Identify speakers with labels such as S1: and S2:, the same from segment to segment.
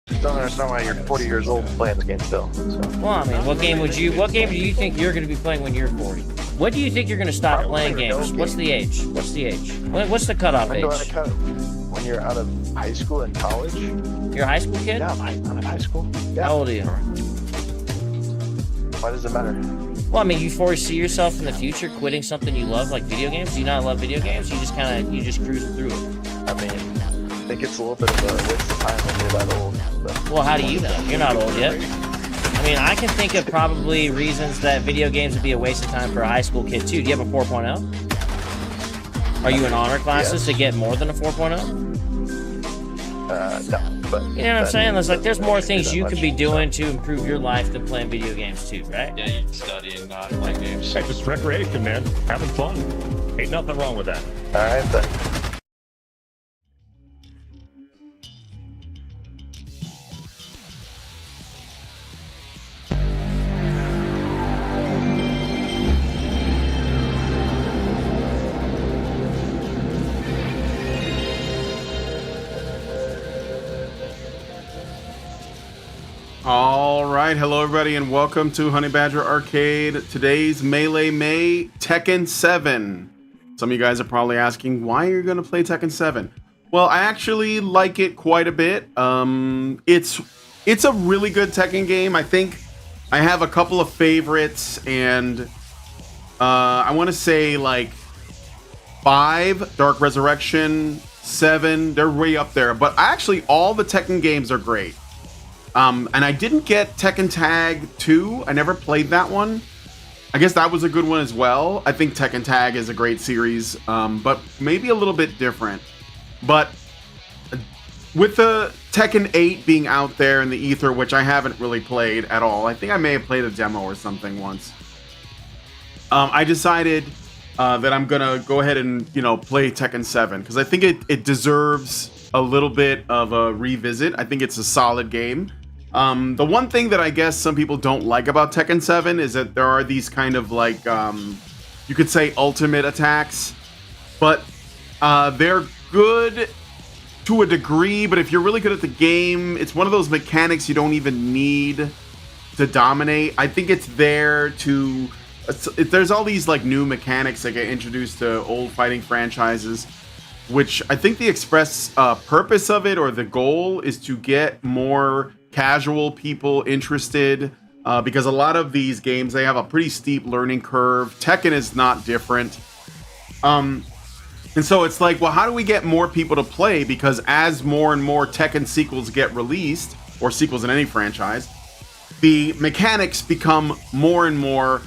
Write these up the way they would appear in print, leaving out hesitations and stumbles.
S1: Don't understand why you're 40 years old playing the game still. So.
S2: Well, I mean, what game do you think you're going to be playing when you're 40? When do you think you're going to stop playing games? What's the age? What's the age? What's the cutoff age?
S1: When you're out of high school and college.
S2: You're a high school kid?
S1: Yeah, I'm in high school. Yeah.
S2: How old are you?
S1: Why does it matter?
S2: Well, I mean, you foresee yourself in the future quitting something you love, like video games? Do you not love video games? You just cruising through it.
S1: I mean, I think it's a little bit of a waste of time when you're that old. But.
S2: Well, how do you know? You're not old yet. I mean, I can think of probably reasons that video games would be a waste of time for a high school kid, too. Do you have a 4.0? Are you in honor classes to get more than a 4.0?
S1: No, but...
S2: You know what I'm saying? There's more things you could be doing to improve your life than playing video games, too, right?
S3: Yeah, you study and not play games.
S4: Hey, just recreation, man. Having fun. Ain't nothing wrong with that.
S1: Alright, then.
S5: All right, hello everybody, and welcome to Honey Badger Arcade. Today's Melee May Tekken 7. Some of you guys are probably asking, why are you going to play Tekken 7? Well, I actually like it quite a bit. It's a really good Tekken game. I think I have a couple of favorites, and I want to say like 5, Dark Resurrection, 7, they're way up there. But actually, all the Tekken games are great. And I didn't get Tekken Tag 2. I never played that one. I guess that was a good one as well. I think Tekken Tag is a great series, but maybe a little bit different. But with the Tekken 8 being out there in the ether, which I haven't really played at all. I think I may have played a demo or something once. I decided that I'm going to go ahead and, play Tekken 7. Because I think it deserves a little bit of a revisit. I think it's a solid game. The one thing that I guess some people don't like about Tekken 7 is that there are these kind of like, you could say ultimate attacks, but they're good to a degree, but if you're really good at the game, it's one of those mechanics you don't even need to dominate. I think it's there to, there's all these like new mechanics that get introduced to old fighting franchises, which I think the express purpose of it, or the goal, is to get more casual people interested, because a lot of these games, they have a pretty steep learning curve. Tekken is not different. And so it's like, well, how do we get more people to play? Because as more and more Tekken sequels get released, or sequels in any franchise, the mechanics become more and more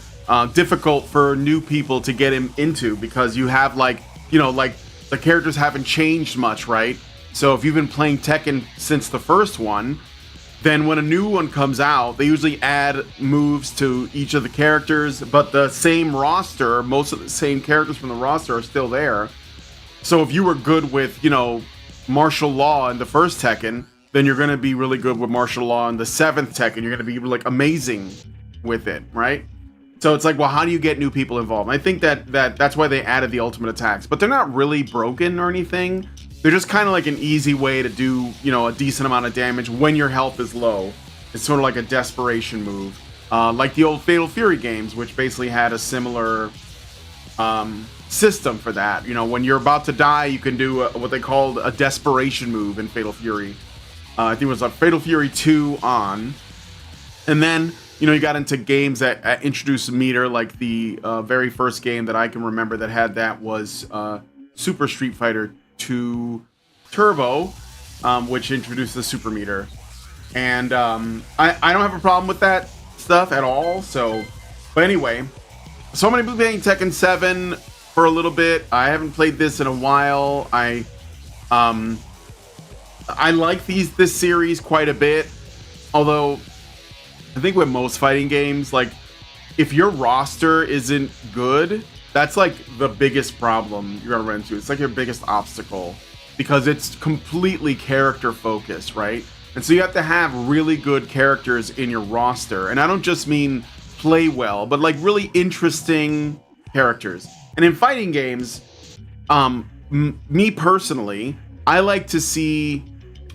S5: difficult for new people to get into, because you have like the characters haven't changed much, right? So if you've been playing Tekken since the first one, then when a new one comes out, they usually add moves to each of the characters, but the same roster, most of the same characters from the roster are still there. So if you were good with, martial law in the first Tekken, then you're going to be really good with martial law in the 7th Tekken. You're going to be like amazing with it, right? So it's like, well, how do you get new people involved? And I think that's why they added the ultimate attacks, but they're not really broken or anything. They're just kind of like an easy way to do, a decent amount of damage when your health is low. It's sort of like a desperation move, like the old Fatal Fury games, which basically had a similar system for that. When you're about to die, you can do what they called a desperation move in Fatal Fury. I think it was like Fatal Fury 2 on, and then you got into games that introduced a meter, like the very first game that I can remember that had that was Super Street Fighter 2 Turbo, which introduced the super meter. And I don't have a problem with that stuff at all. So, but anyway, so I'm going to be playing Tekken 7 for a little bit. I haven't played this in a while. I like this series quite a bit, although I think with most fighting games, like, if your roster isn't good, that's like the biggest problem you're gonna run into. It's like your biggest obstacle, because it's completely character focused, right? And so you have to have really good characters in your roster. And I don't just mean play well, but like really interesting characters. And in fighting games, me personally, I like to see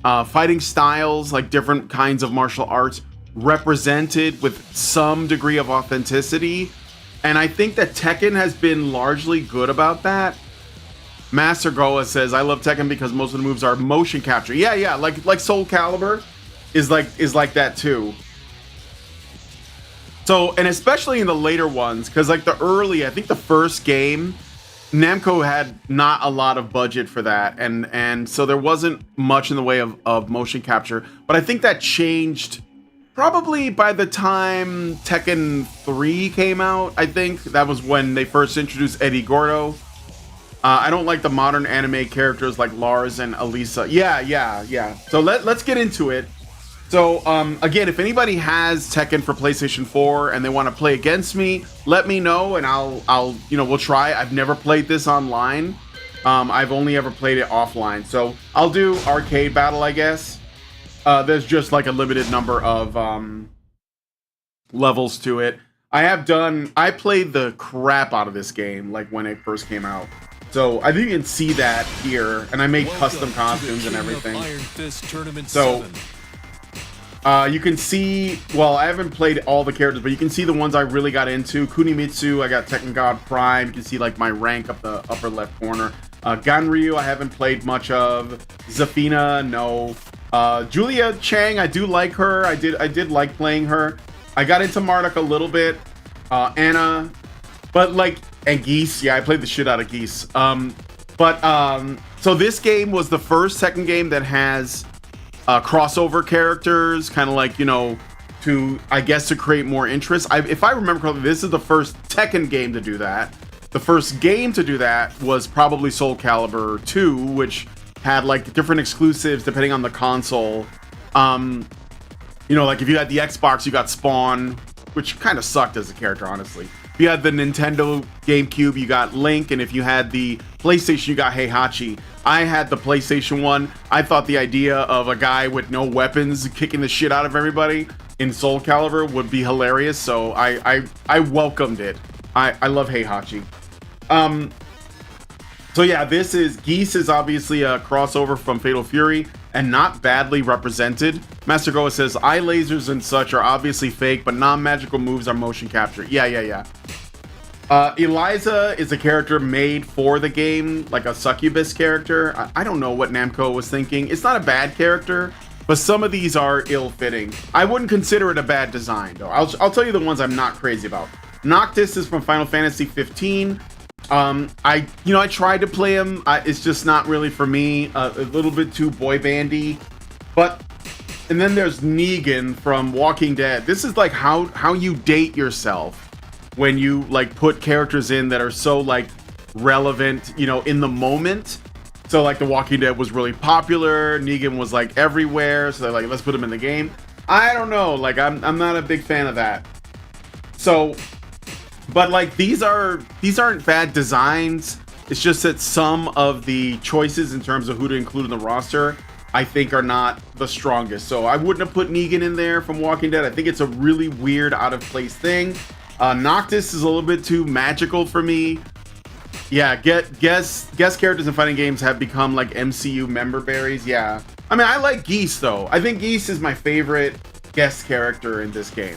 S5: fighting styles, like different kinds of martial arts, represented with some degree of authenticity. And I think that Tekken has been largely good about that. Master Goa says, I love Tekken because most of the moves are motion capture. Yeah, like Soul Calibur is like that too. So, and especially in the later ones, because like the early, I think the first game, Namco had not a lot of budget for that, and so there wasn't much in the way of motion capture. But I think that changed probably by the time Tekken 3 came out. I think that was when they first introduced Eddie Gordo. I don't like the modern anime characters like Lars and Elisa. Yeah. So let's get into it. So again, if anybody has Tekken for PlayStation 4 and they want to play against me, let me know and I'll we'll try. I've never played this online. I've only ever played it offline. So I'll do arcade battle, I guess. There's just like a limited number of levels to it. I played the crap out of this game like when it first came out. So I think you can see that here, and I made custom costumes and everything. So you can see, well, I haven't played all the characters, but you can see the ones I really got into. Kunimitsu, I got Tekken God Prime. You can see like my rank up the upper left corner. Ganryu, I haven't played much of. Zafina, no. Julia Chang, I do like her. I did like playing her. I got into Marduk a little bit. Anna, but like, and Geese, yeah, I played the shit out of Geese. So this game was the first Tekken game that has crossover characters, kind of like, to, I guess, to create more interest. If I remember correctly, this is the first Tekken game to do that. The first game to do that was probably Soul Calibur 2, which had like different exclusives depending on the console. Like if you had the Xbox, you got Spawn, which kind of sucked as a character, honestly. If you had the Nintendo GameCube, you got Link, and if you had the PlayStation, you got Heihachi. I had the PlayStation 1. I thought the idea of a guy with no weapons kicking the shit out of everybody in Soul Calibur would be hilarious, so I welcomed it. I love Heihachi. So yeah, Geese is obviously a crossover from Fatal Fury and not badly represented. Master Goa says, eye lasers and such are obviously fake, but non-magical moves are motion capture. Yeah. Eliza is a character made for the game, like a succubus character. I don't know what Namco was thinking. It's not a bad character, but some of these are ill-fitting. I wouldn't consider it a bad design, though. I'll tell you the ones I'm not crazy about. Noctis is from Final Fantasy 15. I tried to play him. It's just not really for me. A little bit too boy bandy. And then there's Negan from Walking Dead. This is like how you date yourself when you like put characters in that are so like relevant, in the moment. So like The Walking Dead was really popular. Negan was like everywhere. So they're like, let's put him in the game. I don't know. Like I'm not a big fan of that. So. But like these aren't bad designs. It's just that some of the choices in terms of who to include in the roster, I think, are not the strongest. So I wouldn't have put Negan in there from Walking Dead. I think it's a really weird, out of place thing. Noctis is a little bit too magical for me. Yeah, guest characters in fighting games have become like MCU member berries. Yeah, I mean I like Geese though. I think Geese is my favorite guest character in this game.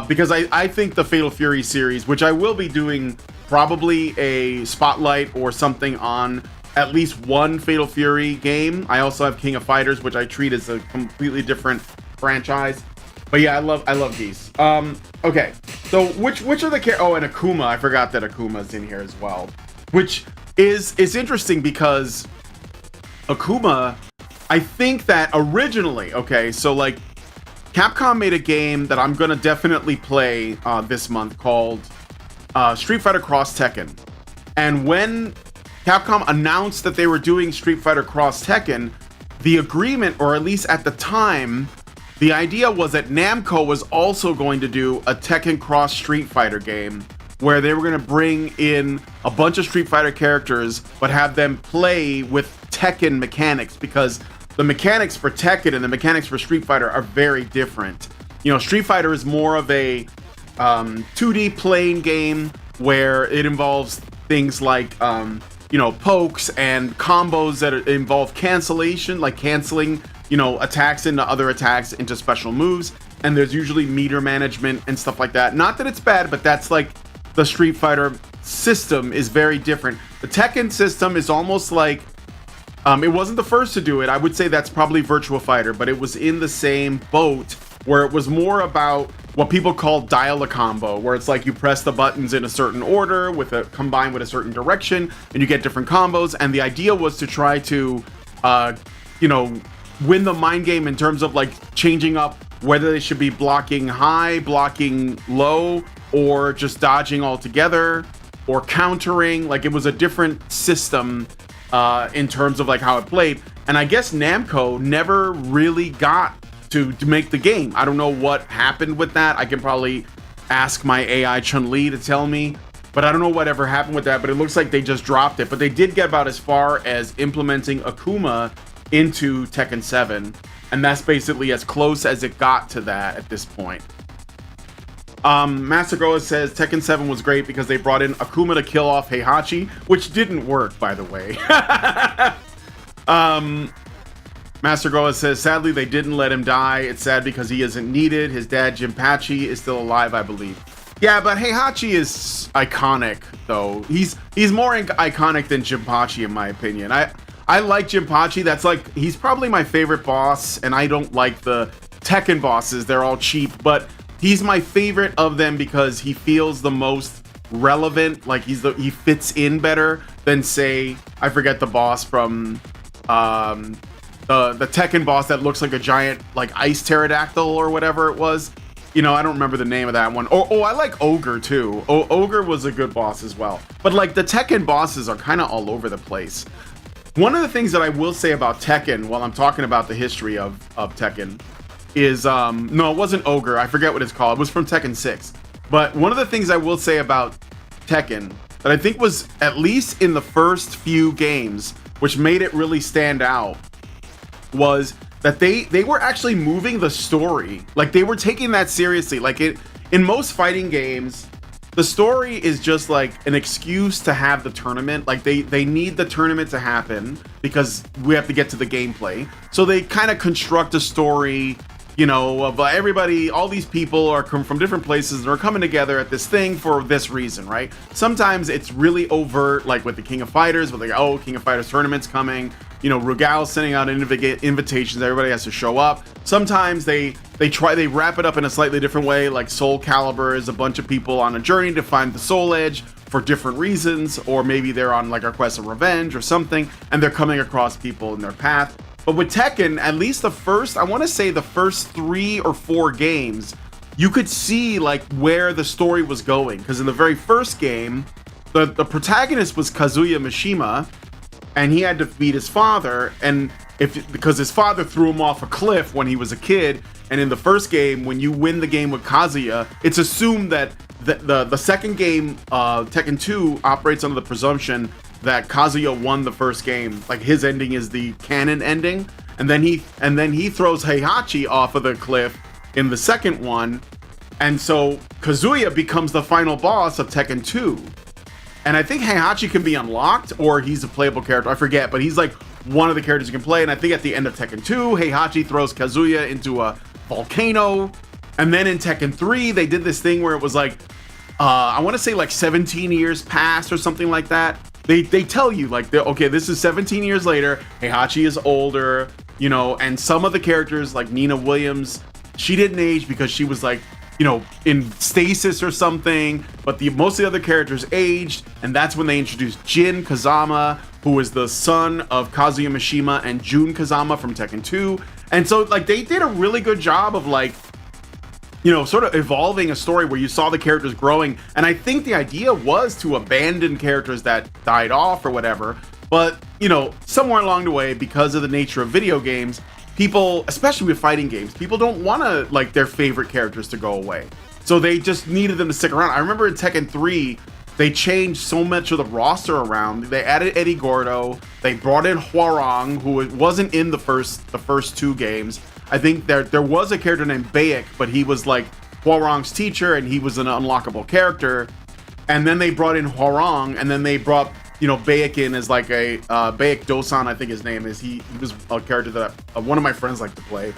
S5: Because I think the Fatal Fury series, which I will be doing probably a spotlight or something on at least one Fatal Fury game. I also have King of Fighters, which I treat as a completely different franchise. But yeah, I love Geese. Okay, so which are the and Akuma, I forgot that Akuma's in here as well. Which is interesting because Akuma, I think that originally, okay, so like Capcom made a game that I'm going to definitely play this month called Street Fighter Cross Tekken. And when Capcom announced that they were doing Street Fighter Cross Tekken, the agreement, or at least at the time, the idea was that Namco was also going to do a Tekken Cross Street Fighter game where they were going to bring in a bunch of Street Fighter characters but have them play with Tekken mechanics, because the mechanics for Tekken and the mechanics for Street Fighter are very different. Street Fighter is more of a 2D playing game where it involves things like, pokes and combos that involve cancellation, like canceling you know, attacks into other attacks into special moves, and there's usually meter management and stuff like that. Not that it's bad, but that's like the Street Fighter system is very different. The Tekken system is almost like it wasn't the first to do it. I would say that's probably Virtua Fighter, but it was in the same boat where it was more about what people call dial a combo, where it's like you press the buttons in a certain order with a combined with a certain direction, and you get different combos. And the idea was to try to, you know, win the mind game in terms of like changing up whether they should be blocking high, blocking low, or just dodging altogether, or countering. Like it was a different system in terms of like how it played. And I guess Namco never really got to make the game. I don't know what happened with that. I can probably ask my AI Chun-Li to tell me, but I don't know whatever happened with that. But it looks like they just dropped it. But they did get about as far as implementing Akuma into Tekken 7, and that's basically as close as it got to that at this point. Master Goa says Tekken 7 was great because they brought in Akuma to kill off Heihachi, which didn't work, by the way. Master Goa says, sadly, they didn't let him die. It's sad because he isn't needed. His dad, Jinpachi, is still alive, I believe. Yeah, but Heihachi is iconic, though. He's more iconic than Jinpachi, in my opinion. I like Jinpachi. That's like, he's probably my favorite boss, and I don't like the Tekken bosses. They're all cheap, but he's my favorite of them because he feels the most relevant. Like he fits in better than, say, I forget the boss from the Tekken boss that looks like a giant like ice pterodactyl or whatever it was. You know, I don't remember the name of that one. Oh, I like Ogre too. Ogre was a good boss as well. But like the Tekken bosses are kind of all over the place. One of the things that I will say about Tekken, while I'm talking about the history of Tekken, is no, it wasn't Ogre. I forget what it's called. It was from Tekken 6. But one of the things I will say about Tekken that I think was, at least in the first few games, which made it really stand out, was that they were actually moving the story. Like they were taking that seriously. Like in most fighting games, the story is just like an excuse to have the tournament. Like they need the tournament to happen because we have to get to the gameplay. So they kind of construct a story, you know, of everybody, all these people are come from different places and are coming together at this thing for this reason, right? Sometimes it's really overt, like with the King of Fighters, where like, oh, King of Fighters tournament's coming. You know, Rugal's sending out invitations. Everybody has to show up. Sometimes they wrap it up in a slightly different way, like Soul Calibur is a bunch of people on a journey to find the Soul Edge for different reasons, or maybe they're on like a quest of revenge or something, and they're coming across people in their path. But with Tekken, at least I want to say the first 3 or 4 games, you could see like where the story was going. Because in the very first game, the protagonist was Kazuya Mishima, and he had to beat his father, and because his father threw him off a cliff when he was a kid. And in the first game, when you win the game with Kazuya, it's assumed that the second game, Tekken 2, operates under the presumption that Kazuya won the first game. Like his ending is the canon ending, and then he throws Heihachi off of the cliff in the second one, and so Kazuya becomes the final boss of Tekken 2. And I think Heihachi can be unlocked, or he's a playable character. I forget, but he's like one of the characters you can play. And I think at the end of Tekken 2, Heihachi throws Kazuya into a volcano. And then in Tekken 3, they did this thing where it was like, I want to say like 17 years past or something like that. They tell you like, okay, this is 17 years later. Heihachi is older, you know, and some of the characters like Nina Williams, she didn't age because she was like, you know, in stasis or something, but most of the other characters aged, and that's when they introduced Jin Kazama, who is the son of Kazuya Mishima and Jun Kazama from Tekken 2. And so like they did a really good job of like, you know, sort of evolving a story where you saw the characters growing. And I think the idea was to abandon characters that died off or whatever, but you know, somewhere along the way, because of the nature of video games, people, especially with fighting games, people don't want to like their favorite characters to go away. So they just needed them to stick around. I remember in Tekken 3, they changed so much of the roster around. They added Eddie Gordo. They brought in Hwoarang, who wasn't in the first 2 games. I think there was a character named Baek, but he was like Hwoarang's teacher, and he was an unlockable character. And then they brought in Hwoarang, and then they brought you know, Baiken is like a Baek Dosan, I think his name is. He was a character that one of my friends liked to play.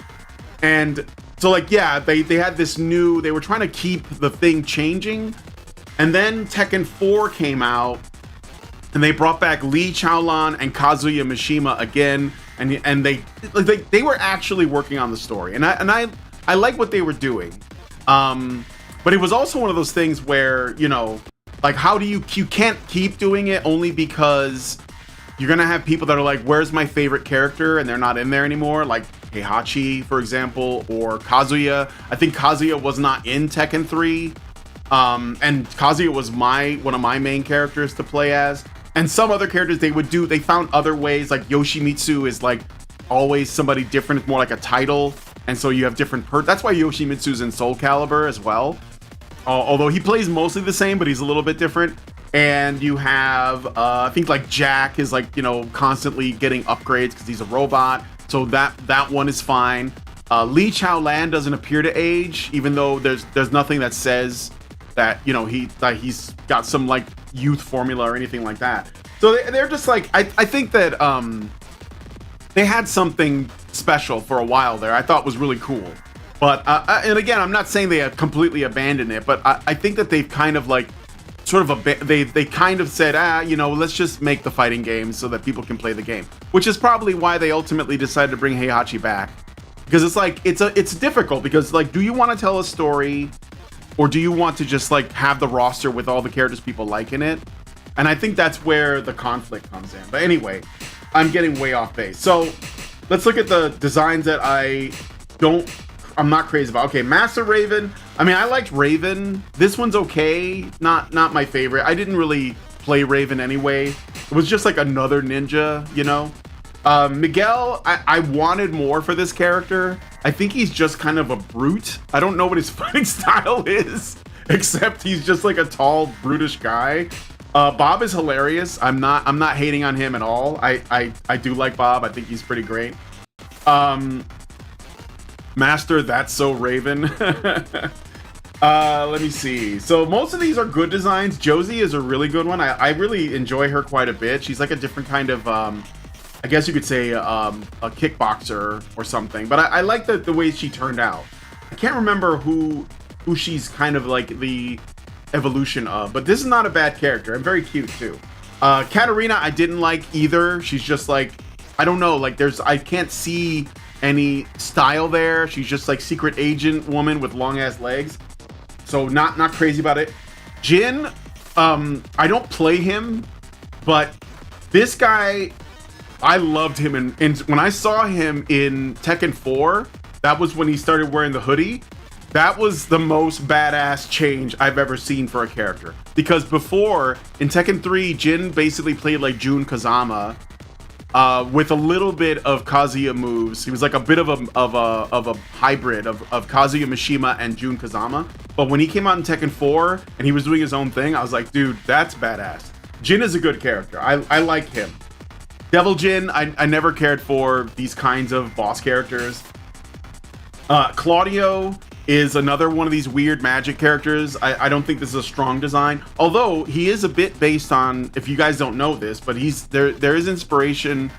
S5: And so like, yeah, they had this new, they were trying to keep the thing changing. And then Tekken 4 came out and they brought back Lee Chaolan and Kazuya Mishima again. And they were actually working on the story. And I like what they were doing. But it was also one of those things where, you know, like, how do you can't keep doing it only because you're gonna have people that are like, where's my favorite character, and they're not in there anymore, like Heihachi, for example, or Kazuya. I think Kazuya was not in Tekken 3, and Kazuya was one of my main characters to play as. And some other characters they found other ways, like Yoshimitsu is like always somebody different. It's more like a title, and so you have different that's why Yoshimitsu's in Soul Calibur as well. Although he plays mostly the same, but he's a little bit different. And you have, I think like Jack is like, you know, constantly getting upgrades because he's a robot. So that one is fine. Lee Chaolan doesn't appear to age, even though there's nothing that says that, you know, he's got some like youth formula or anything like that. So they're just like, I think that they had something special for a while there. I thought was really cool. But, and again, I'm not saying they have completely abandoned it, but I think that they've kind of like, sort of, they kind of said, you know, let's just make the fighting game so that people can play the game. Which is probably why they ultimately decided to bring Heihachi back. Because it's like, it's difficult, because like, do you want to tell a story, or do you want to just like have the roster with all the characters people like in it? And I think that's where the conflict comes in. But anyway, I'm getting way off base. So let's look at the designs that I'm not crazy about. Okay, Master Raven. I mean, I liked Raven. This one's okay. Not my favorite. I didn't really play Raven anyway. It was just like another ninja, you know? Miguel, I wanted more for this character. I think he's just kind of a brute. I don't know what his fighting style is, except he's just like a tall, brutish guy. Bob is hilarious. I'm not hating on him at all. I do like Bob. I think he's pretty great. Master, that's so Raven. Let me see. So most of these are good designs. Josie is a really good one. I really enjoy her quite a bit. She's like a different kind of, I guess you could say, a kickboxer or something. But I like the way she turned out. I can't remember who she's kind of like the evolution of, but this is not a bad character, and very cute too. Katarina, I didn't like either. She's just like, I don't know, like I can't see any style there. She's just like secret agent woman with long ass legs. So not crazy about it. Jin, I don't play him, but this guy, I loved him. And when I saw him in Tekken 4, that was when he started wearing the hoodie. That was the most badass change I've ever seen for a character. Because before, in Tekken 3, Jin basically played like Jun Kazama, with a little bit of Kazuya moves. He was like a bit of a hybrid of Kazuya Mishima and Jun Kazama. But when he came out in Tekken 4 and he was doing his own thing, I was like, dude, that's badass. Jin is a good character. I like him. Devil Jin, I never cared for these kinds of boss characters. Claudio is another one of these weird magic characters. I don't think this is a strong design, although he is a bit based on, if you guys don't know this, but there is inspiration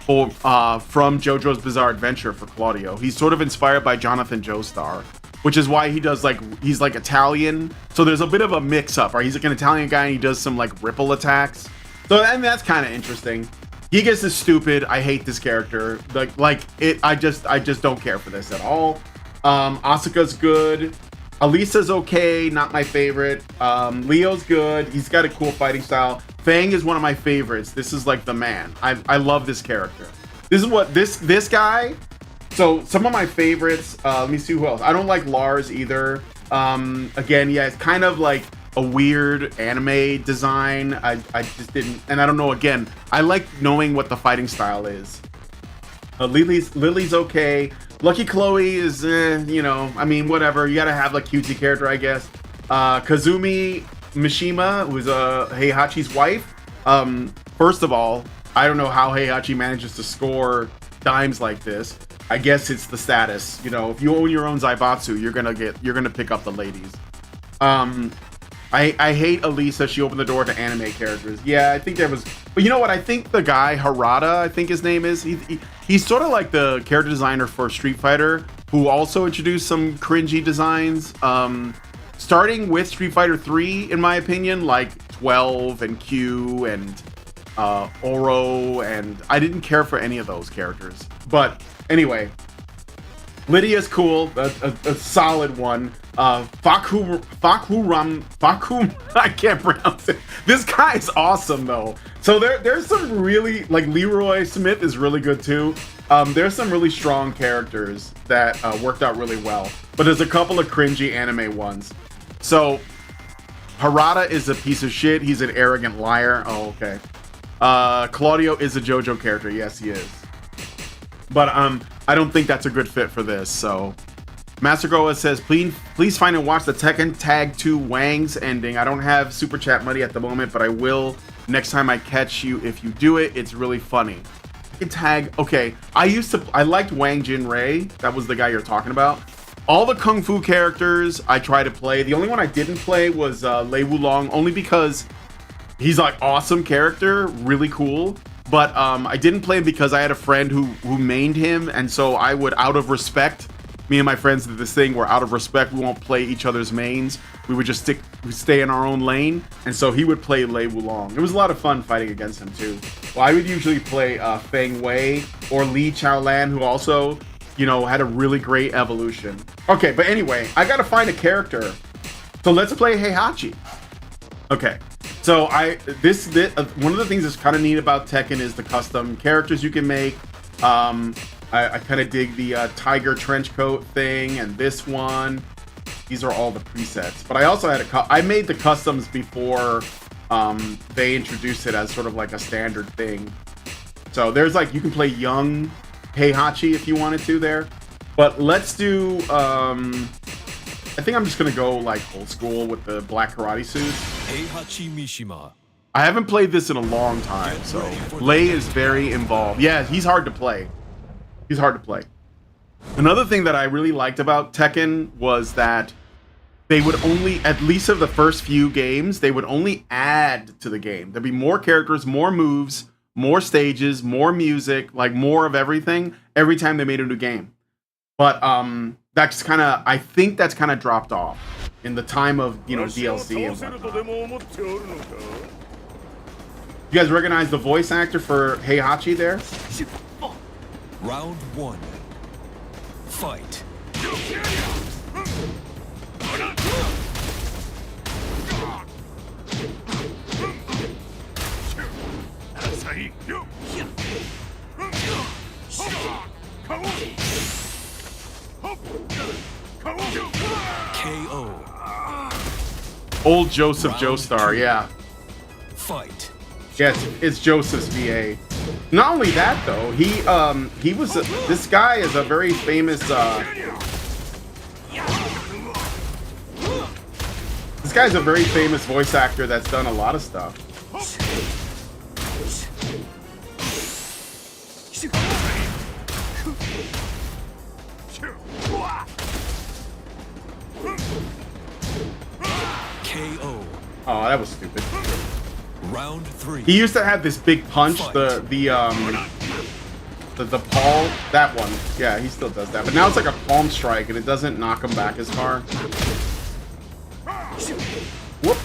S5: from JoJo's Bizarre Adventure for Claudio. He's sort of inspired by Jonathan Joestar, which is why he's like Italian. So there's a bit of a mix up, right? He's like an Italian guy and he does some like ripple attacks. So, and that's kind of interesting. Gigas is stupid. I hate this character. I just don't care for this at all. Asuka's good. Alisa's okay, not my favorite. Leo's good. He's got a cool fighting style. Fang is one of my favorites. This is like the man. I love this character. This is what this guy. So some of my favorites. Let me see who else. I don't like Lars either. Again, yeah, it's kind of like a weird anime design. I just didn't, and I don't know. Again, I like knowing what the fighting style is. Lily's okay. Lucky Chloe is, you know, I mean, whatever. You gotta have like cutesy character, I guess. Kazumi Mishima, who's Heihachi's wife. First of all, I don't know how Heihachi manages to score dimes like this. I guess it's the status. You know, if you own your own Zaibatsu, you're gonna pick up the ladies. I hate Elisa. She opened the door to anime characters. Yeah, I think there was. But you know what? I think the guy Harada, I think his name is. He's sort of like the character designer for Street Fighter, who also introduced some cringy designs. Starting with Street Fighter 3, in my opinion, like 12 and Q and Oro, and I didn't care for any of those characters. But anyway, Lydia's cool, a solid one. Fakum, I can't pronounce it. This guy is awesome though. So there's some really, like Leroy Smith is really good too. There's some really strong characters that worked out really well, but there's a couple of cringy anime ones. So Harada is a piece of shit. He's an arrogant liar. Oh, okay. Claudio is a JoJo character. Yes, he is. But I don't think that's a good fit for this. So Master Goa says, please find and watch the Tekken Tag 2 Wang's ending. I don't have super chat money at the moment, but I will next time I catch you if you do it. It's really funny. Tekken Tag. Okay, I liked Wang Jinrei. That was the guy you're talking about. All the Kung Fu characters I try to play. The only one I didn't play was Lei Wulong, only because he's like awesome character, really cool. But I didn't play him because I had a friend who mained him, and so I would, out of respect, me and my friends did this thing where out of respect we won't play each other's mains. We would just stay in our own lane, and so he would play Lei Wulong. It was a lot of fun fighting against him too. Well, I would usually play Feng Wei or Li Chaolan, who also, you know, had a really great evolution. Okay, but anyway, I gotta find a character. So let's play Heihachi. Okay, so this one of the things that's kind of neat about Tekken is the custom characters you can make. I kind of dig the tiger trench coat thing and this one. These are all the presets, but I also had I made the customs before they introduced it as sort of like a standard thing. So there's like, you can play young Heihachi if you wanted to there, but let's do I think I'm just gonna go like old school with the black karate suit.
S6: Heihachi Mishima.
S5: I haven't played this in a long time, so Lei is very involved. Yeah, he's hard to play. He's hard to play. Another thing that I really liked about Tekken was that they would only, at least of the first few games, they would only add to the game. There'd be more characters, more moves, more stages, more music, like more of everything every time they made a new game. But that's kind of, I think that's kind of dropped off in the time of, you know, DLC and whatnot. You guys recognize the voice actor for Heihachi there?
S6: Round 1. Fight. KO.
S5: Old Joseph Joestar, yeah.
S6: Fight.
S5: Yes, it's Joseph's VA. Not only that though, he was this guy is a very famous this guy's a very famous voice actor that's done a lot of stuff.
S6: KO.
S5: Oh, that was stupid.
S6: Round 3.
S5: He used to have this big punch, the palm, that one. Yeah, he still does that. But now it's like a palm strike and it doesn't knock him back as far. Whoop.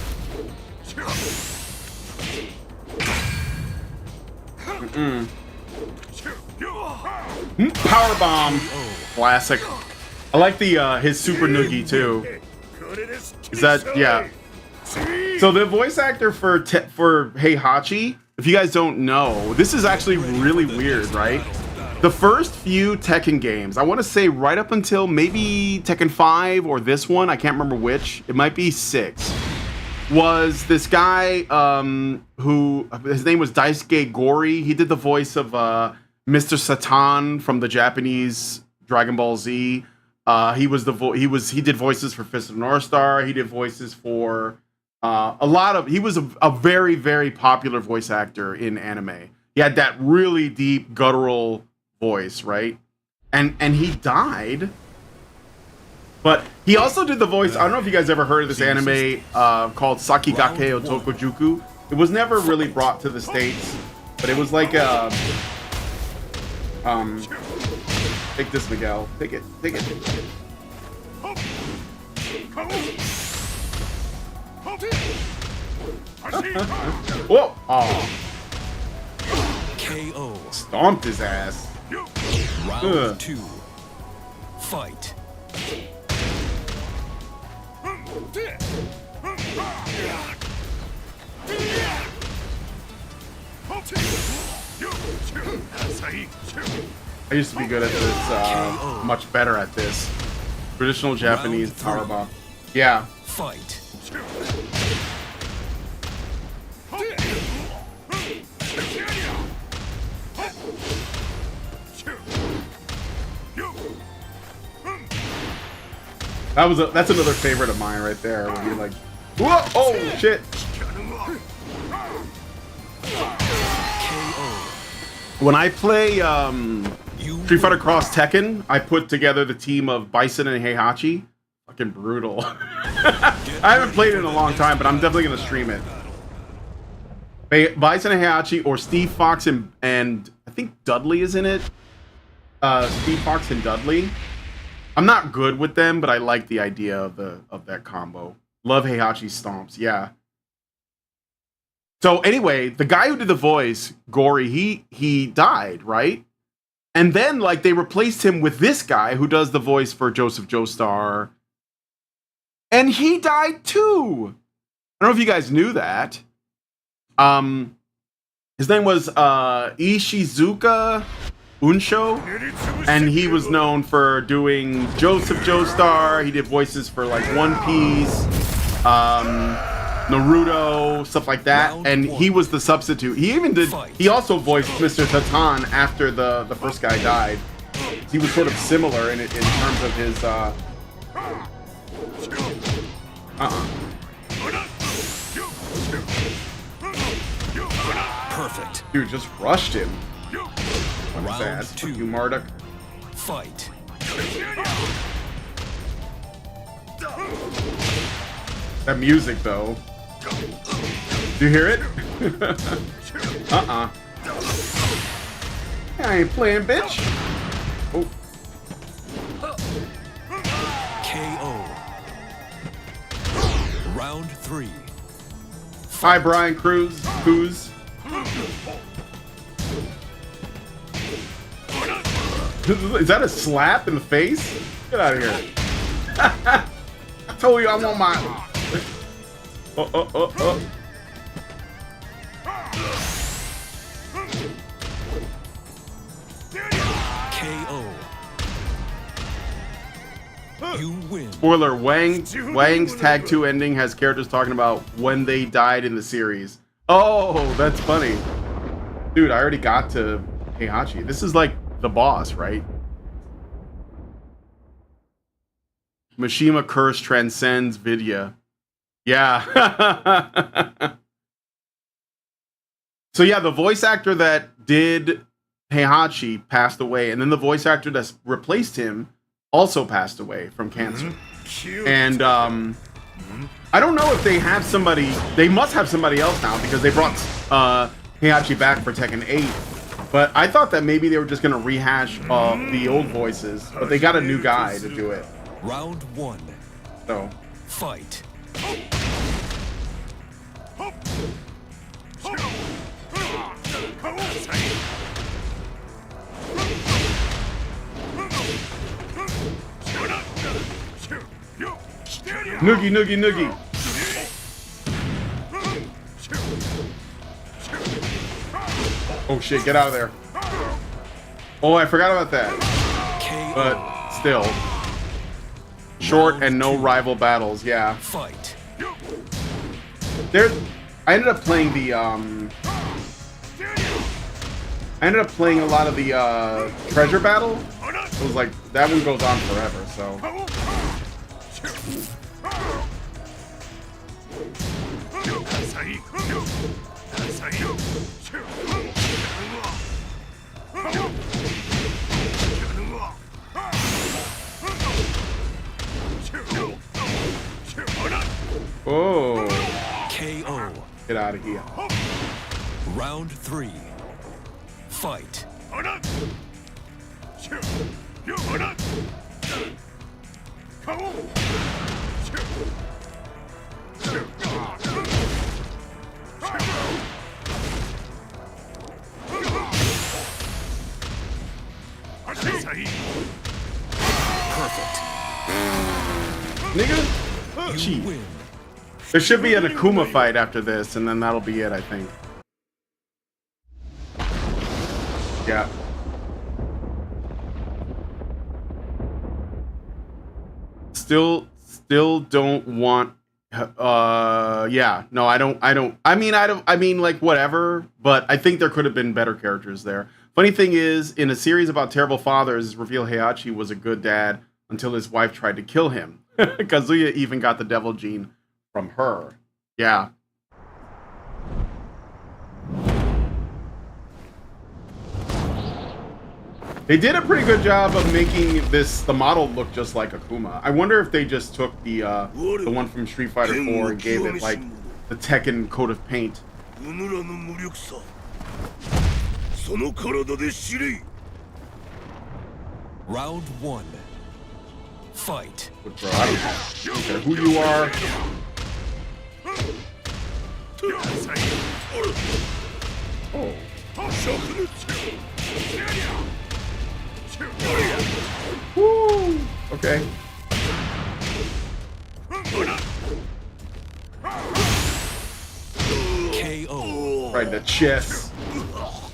S5: Power bomb. Classic. I like the his super noogie too. Is that, yeah. So the voice actor for Heihachi, if you guys don't know, this is actually really weird, right? The first few Tekken games, I want to say right up until maybe Tekken 5 or this one, I can't remember which, it might be 6, was this guy who, his name was Daisuke Gori. He did the voice of Mr. Satan from the Japanese Dragon Ball Z. He did voices for Fist of the North Star. He did voices for he was a very, very popular voice actor in anime. He had that really deep guttural voice, right? And he died, But he also did the voice. I don't know if you guys ever heard of this anime called Sakigake Otokojuku. It was never really brought to the States, but it was like a take this, Miguel. Take it. Whoa! Oh.
S6: KO.
S5: Stomped his ass.
S6: Round 2. Fight.
S5: I used to be good at this, much better at this. Traditional Japanese power bomb. Yeah.
S6: Fight.
S5: That's another favorite of mine right there. When you're like, whoa! Oh shit! When I play Street Fighter Cross Tekken, I put together the team of Bison and Heihachi. Fucking brutal. I haven't played it in a long time, but I'm definitely gonna stream it. Bison and Heihachi, or Steve Fox and I think Dudley is in it. Steve Fox and Dudley. I'm not good with them, but I like the idea of that combo. Love Heihachi stomps, yeah. So anyway, the guy who did the voice, Gory, he died, right? And then like they replaced him with this guy who does the voice for Joseph Joestar. And he died too. I don't know if you guys knew that. His name was Ishizuka Unsho, and he was known for doing Joseph Joestar. He did voices for like One Piece, Naruto, stuff like that, and he was the substitute. He also voiced Mr. Tatan after the first guy died. He was sort of similar in terms of his
S6: Perfect.
S5: Dude just rushed him.
S6: Round 2.
S5: You Marduk.
S6: Fight.
S5: That music though. Do you hear it? I ain't playing, bitch. Oh.
S6: KO. Round 3.
S5: Hi, Brian Cruz. Who's? Is that a slap in the face? Get out of here. I told you I want my... Oh.
S6: KO. You win.
S5: Spoiler, Wang's Tag 2 ending has characters talking about when they died in the series. Oh, that's funny. Dude, I already got to Heihachi. This is like the boss, right? Mishima curse transcends Vidya. Yeah. So yeah, the voice actor that did Heihachi passed away, and then the voice actor that replaced him also passed away from cancer. And I don't know if they have somebody. They must have somebody else now because they brought Heihachi back for Tekken 8. But I thought that maybe they were just gonna rehash the old voices, but they got a new guy to do it.
S6: Round 1.
S5: So
S6: Fight.
S5: noogie. Oh shit, get out of there. Oh, I forgot about that. But still. Short and no rival battles, yeah.
S6: Fight.
S5: I ended up playing the I ended up playing a lot of the treasure battle. It was like that one goes on forever, so. Get out of here.
S6: Round 3. Fight. Perfect.
S5: Nigga,
S6: You
S5: cheat.
S6: win.
S5: There should be an Akuma fight after this, and then that'll be it, I think. Yeah. Still don't want. Yeah. No, I don't. I mean, like, whatever. But I think there could have been better characters there. Funny thing is, in a series about terrible fathers, it's revealed Heihachi was a good dad until his wife tried to kill him. Kazuya even got the devil gene from her. Yeah. They did a pretty good job of making the model look just like Akuma. I wonder if they just took the one from Street Fighter 4 and gave it like the Tekken coat of paint.
S6: Round 1. Fight.
S5: But bro, I don't care who you are. Oh. Woo! Okay.
S6: KO.
S5: Right in the chest.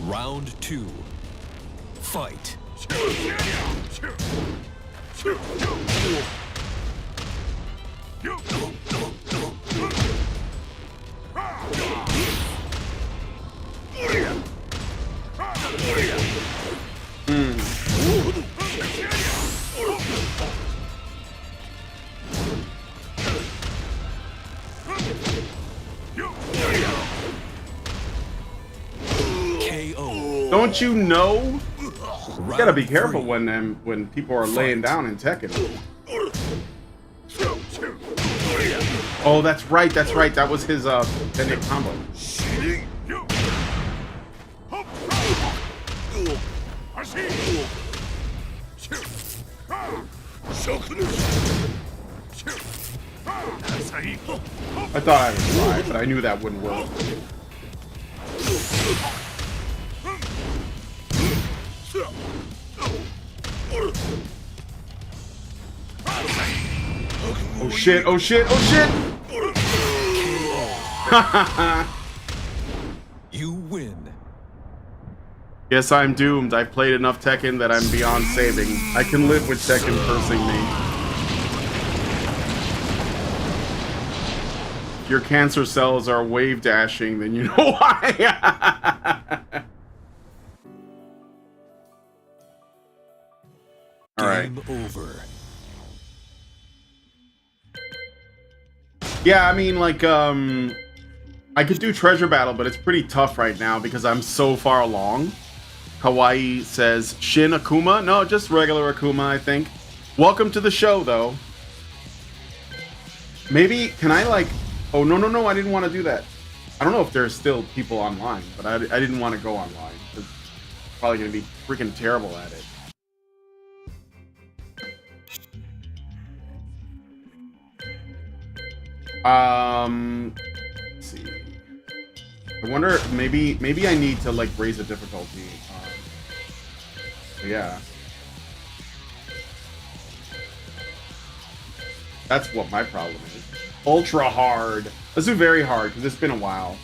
S6: Round 2. Fight. KO.
S5: Don't you know? You gotta be
S6: Round
S5: careful
S6: 3.
S5: when people are laying down in Tekken. Oh, that's right. That was his Bennett combo. I thought I would try, but I knew that wouldn't work. Oh shit, oh shit, oh shit!
S6: You win.
S5: Yes, I'm doomed. I've played enough Tekken that I'm beyond saving. I can live with Tekken cursing me. If your cancer cells are wave dashing, then you know why. Alright.
S6: Game over.
S5: Yeah, I mean, like, I could do Treasure Battle, but it's pretty tough right now because I'm so far along. Kawaii says, Shin Akuma? No, just regular Akuma, I think. Welcome to the show, though. Maybe, can I, like... Oh, no, I didn't want to do that. I don't know if there's still people online, but I didn't want to go online. I'm probably going to be freaking terrible at it. Let's see. I wonder, maybe I need to, like, raise the difficulty. Yeah. That's what my problem is. Ultra hard. Let's do very hard, because it's been a while.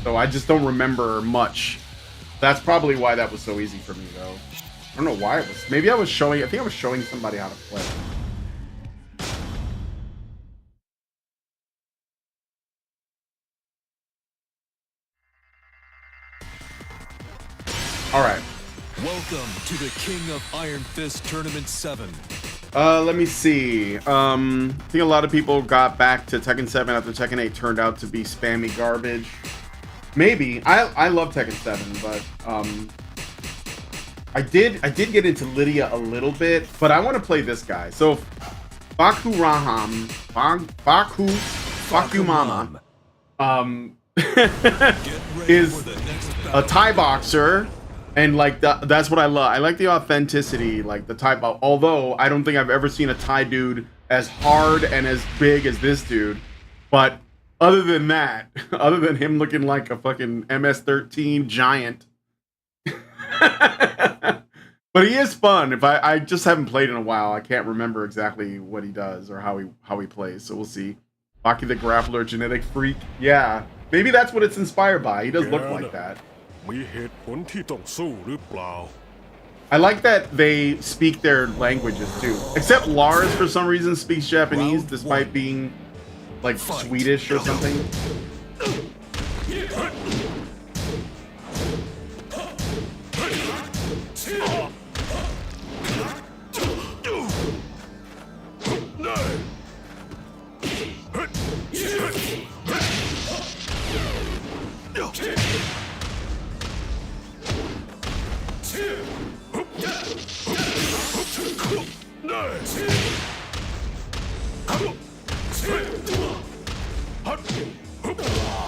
S5: So I just don't remember much. That's probably why that was so easy for me, though. I don't know why it was. Maybe I was showing, I think I was showing somebody how to play. Alright.
S6: Welcome to the King of Iron Fist Tournament 7.
S5: Let me see. I think a lot of people got back to Tekken 7 after Tekken 8 turned out to be spammy garbage. Maybe. I love Tekken 7, but I did get into Lydia a little bit, but I want to play this guy. So Baku Mama is a Thai boxer, and like that's what I love. I like the authenticity, like the Thai boxer. Although I don't think I've ever seen a Thai dude as hard and as big as this dude. But other than that, other than him looking like a fucking MS-13 giant, but he is fun. If I just haven't played in a while, I can't remember exactly what he does or how he plays. So we'll see. Baki the Grappler, genetic freak. Yeah, maybe that's what it's inspired by. He does look like that. I like that they speak their languages too. Except Lars, for some reason, speaks Japanese despite being like Swedish or something.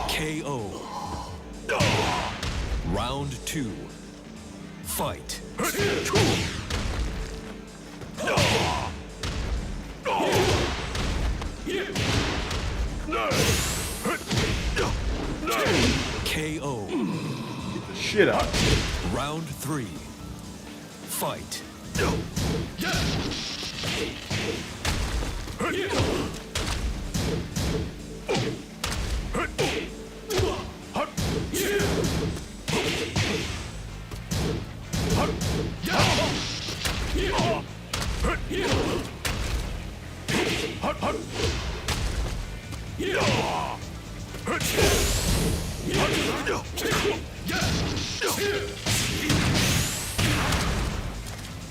S6: KO. Round 2. Fight. KO.
S5: Get the shit up.
S6: Round 3. Fight.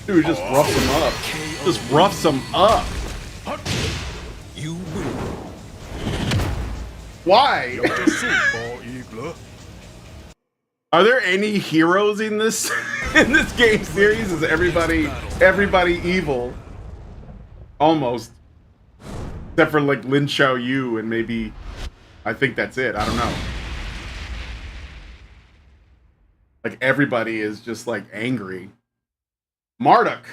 S5: Dude, just roughs him up. Just roughs him up.
S6: You win.
S5: Why? Are there any heroes in this game series? Is everybody evil? Almost. Except for like Lin Xiao Yu and maybe I think that's it. I don't know. Like everybody is just like angry. Marduk.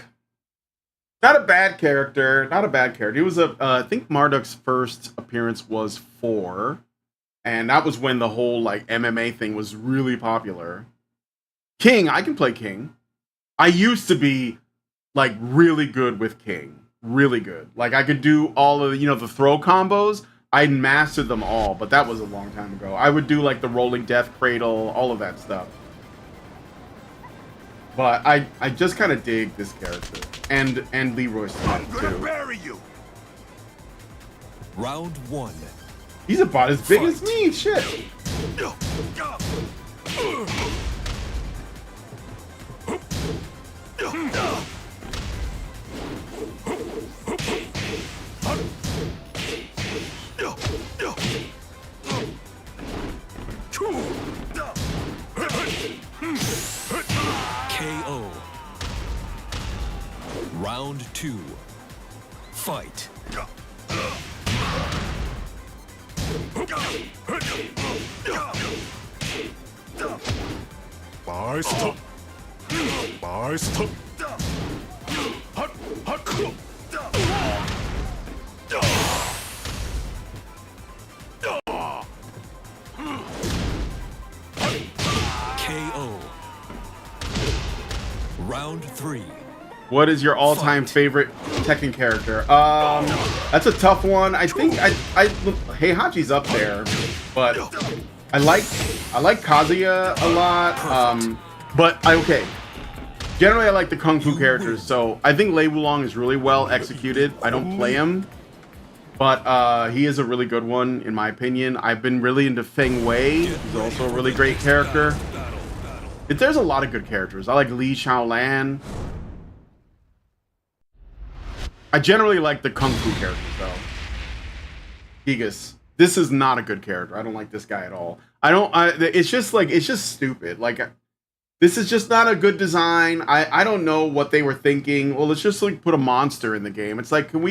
S5: Not a bad character. Not a bad character. He was I think Marduk's first appearance was 4. And that was when the whole like MMA thing was really popular. King, I can play King. I used to be like really good with King. Really good. Like I could do all of the throw combos. I mastered them all, but that was a long time ago. I would do like the rolling death cradle, all of that stuff. But I just kind of dig this character. And Leroy Smith too.
S6: Round 1.
S5: He's about as big as me, shit.
S6: KO. Round 2. Fight. KO. Round 3.
S5: What is your all-time favorite Tekken character? That's a tough one. I think Heihachi's up there, but I like Kazuya a lot. But okay. Generally, I like the Kung Fu characters, so I think Lei Wulong is really well executed. I don't play him, but he is a really good one, in my opinion. I've been really into Feng Wei. He's also a really great character. There's a lot of good characters. I like Li Xiaolan. I generally like the Kung Fu characters, though. Gigas. This is not a good character. I don't like this guy at all. It's just stupid. Like, this is just not a good design. I don't know what they were thinking. Well, let's just like put a monster in the game. It's like, can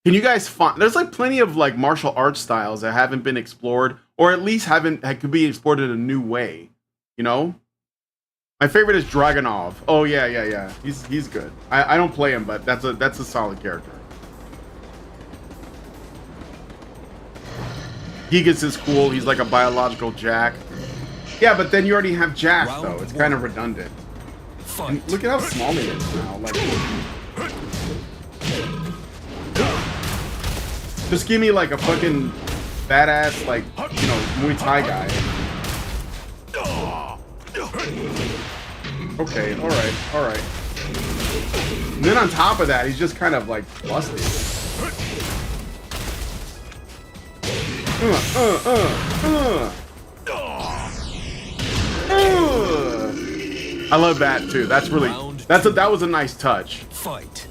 S5: you guys find, there's like plenty of like martial arts styles that haven't been explored or at least could be explored in a new way. You know, my favorite is Dragunov. Oh yeah. He's good. I don't play him, but that's a solid character. Gigas is cool. He's like a biological Jack. Yeah, but then you already have Jack, though. It's kind of redundant. And look at how small he is now. Like, just give me like a fucking badass, like, you know, Muay Thai guy. Okay, all right. And then on top of that, he's just kind of like busted. I love that too. That's really that was a nice touch.
S6: Fight.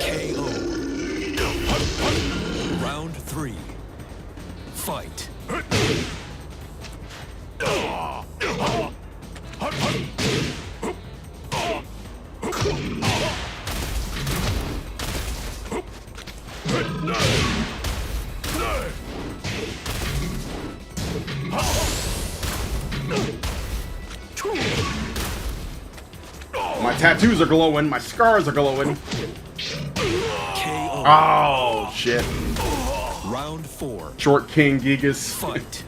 S6: KO. Round 3. Fight.
S5: My tattoos are glowing. My scars are glowing.
S6: KO.
S5: Oh shit!
S6: Round 4.
S5: Short King Gigas.
S6: Fight.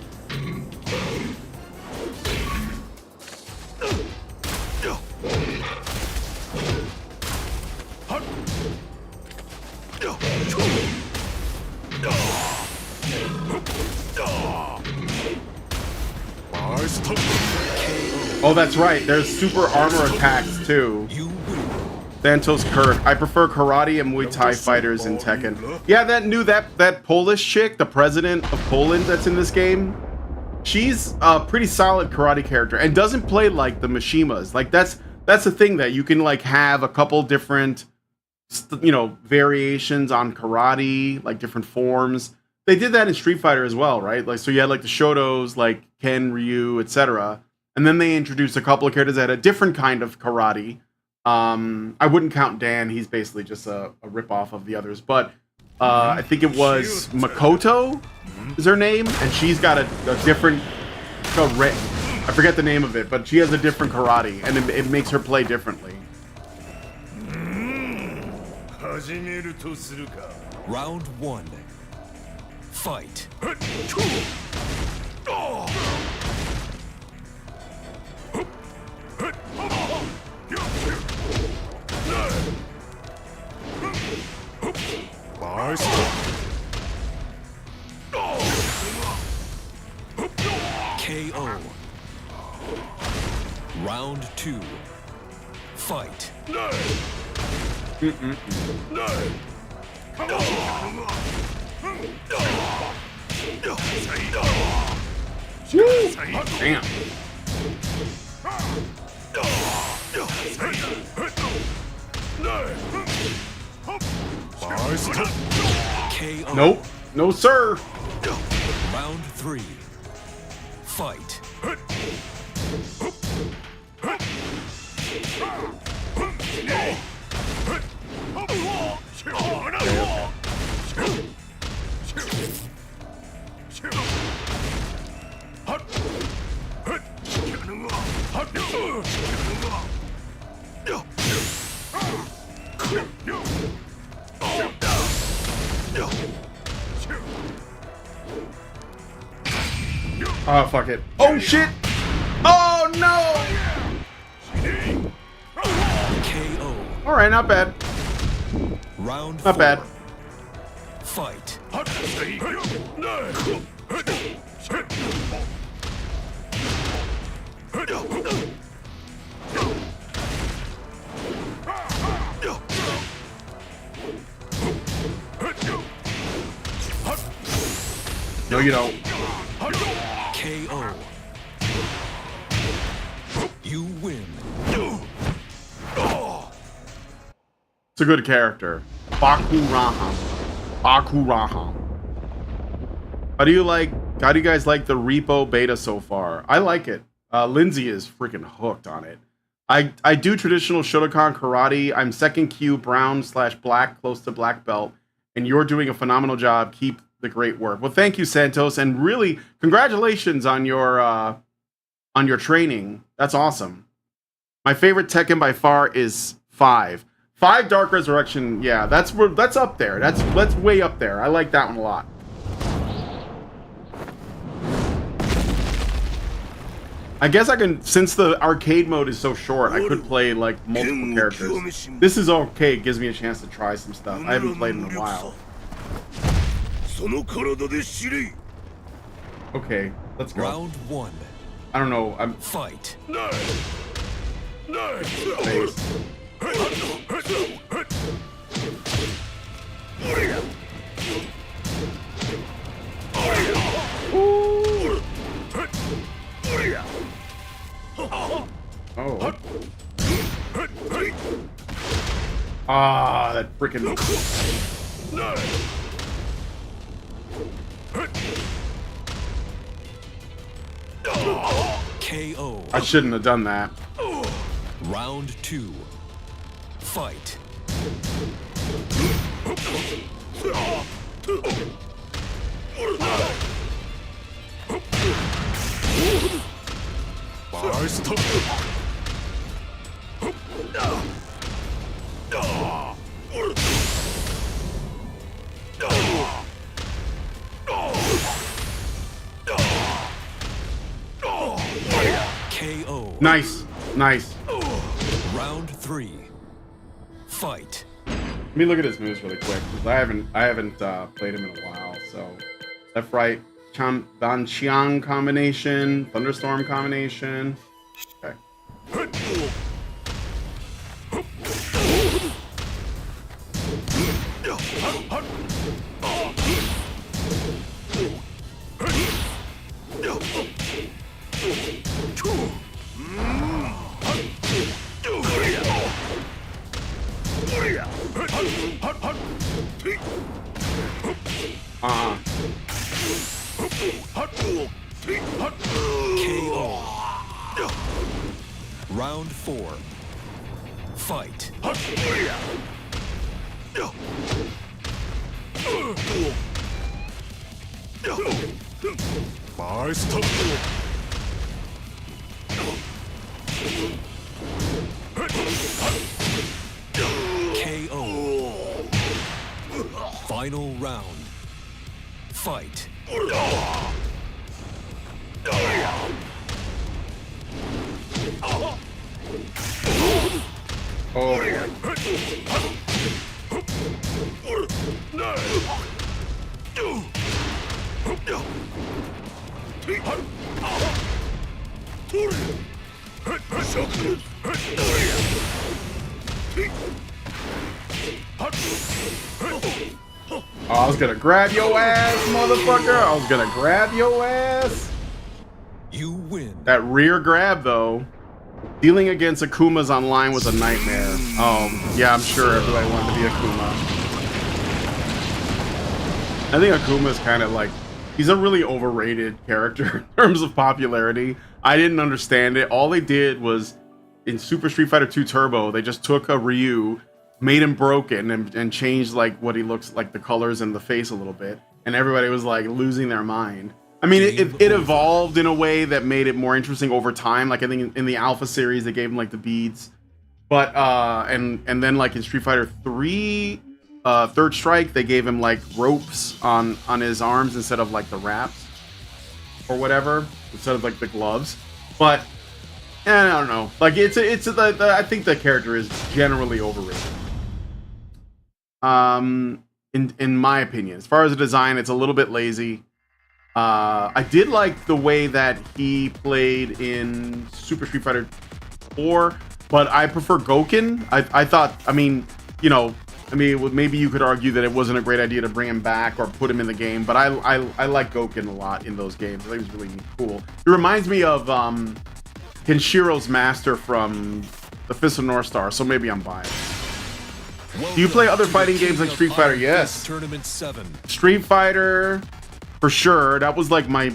S5: Oh, that's right. There's super armor attacks too.
S6: You win.
S5: Santos Kirk. I prefer karate and Muay Thai fighters in Tekken. Yeah, that Polish chick, the president of Poland that's in this game. She's a pretty solid karate character and doesn't play like the Mishimas. Like that's the thing, that you can like have a couple different, you know, variations on karate, like different forms. They did that in Street Fighter as well, right? Like, so you had like the Shotos, like Ken, Ryu, etc. And then they introduced a couple of characters that had a different kind of karate. I wouldn't count Dan. He's basically just a ripoff of the others. But I think it was Makoto is her name. And she's got a different... I forget the name of it, but she has a different karate. And it makes her play differently.
S6: Round 1. Fight. KO. Round 2. Fight.
S5: Damn.
S6: KO.
S5: Nope. No, sir.
S6: Round 3. Fight.
S5: Oh, fuck it. Oh, shit. Oh, no.
S6: KO.
S5: All right, not bad.
S6: Round
S5: Not
S6: 4.
S5: bad.
S6: Fight.
S5: No, you don't.
S6: KO. You win.
S5: It's a good character. Bakuraham. Akuraha. How do you guys like the Repo beta so far? I like it. Lindsay is freaking hooked on it. I do traditional Shotokan karate. I'm second Q brown/black, close to black belt, and you're doing a phenomenal job. Keep the great work. Well, thank you, Santos, and really congratulations on your training. That's awesome. My favorite Tekken by far is 5. 5 Dark Resurrection. Yeah, that's up there. That's way up there. I like that one a lot. I guess I can, since the arcade mode is so short, I could play like multiple characters. This is okay, it gives me a chance to try some stuff. I haven't played in a while. Okay, let's go.
S6: Round 1.
S5: I don't know, I'm...
S6: Fight.
S5: Oh. Ah, that freaking...
S6: KO.
S5: I shouldn't have done that.
S6: Round 2. Fight. KO.
S5: Nice, nice.
S6: Round 3. Fight.
S5: Let me look at his moves really quick, because I haven't played him in a while. So, left, right, Ban Chiang combination, Thunderstorm combination. Okay.
S6: KO. Round 4. Fight. KO. Final round. Fight.
S5: Oh, I was gonna grab your ass, motherfucker. I was gonna grab your ass.
S6: You win.
S5: That rear grab, though. Dealing against Akumas online was a nightmare. Yeah, I'm sure everybody wanted to be Akuma. I think Akuma's kind of like, he's a really overrated character in terms of popularity. I didn't understand it. All they did was, in Super Street Fighter 2 Turbo, they just took a Ryu, made him broken, and changed like what he looks like, the colors and the face a little bit. And everybody was like losing their mind. I mean, it evolved in a way that made it more interesting over time. Like I think in the Alpha series, they gave him like the beads, but and then like in Street Fighter 3, Third Strike, they gave him like ropes on his arms instead of like the wraps or whatever, instead of like the gloves. But I don't know. Like I think the character is generally overrated. In my opinion, as far as the design, it's a little bit lazy. I did like the way that he played in Super Street Fighter 4, but I prefer Gouken. I thought, I mean, you know, maybe you could argue that it wasn't a great idea to bring him back or put him in the game, but I like Gouken a lot in those games. I think it was really cool. It reminds me of Kenshiro's master from the Fist of North Star, so maybe I'm biased. Do you play other fighting games like Street Fighter? Yes.
S6: Tournament 7.
S5: Street Fighter, for sure. That was like my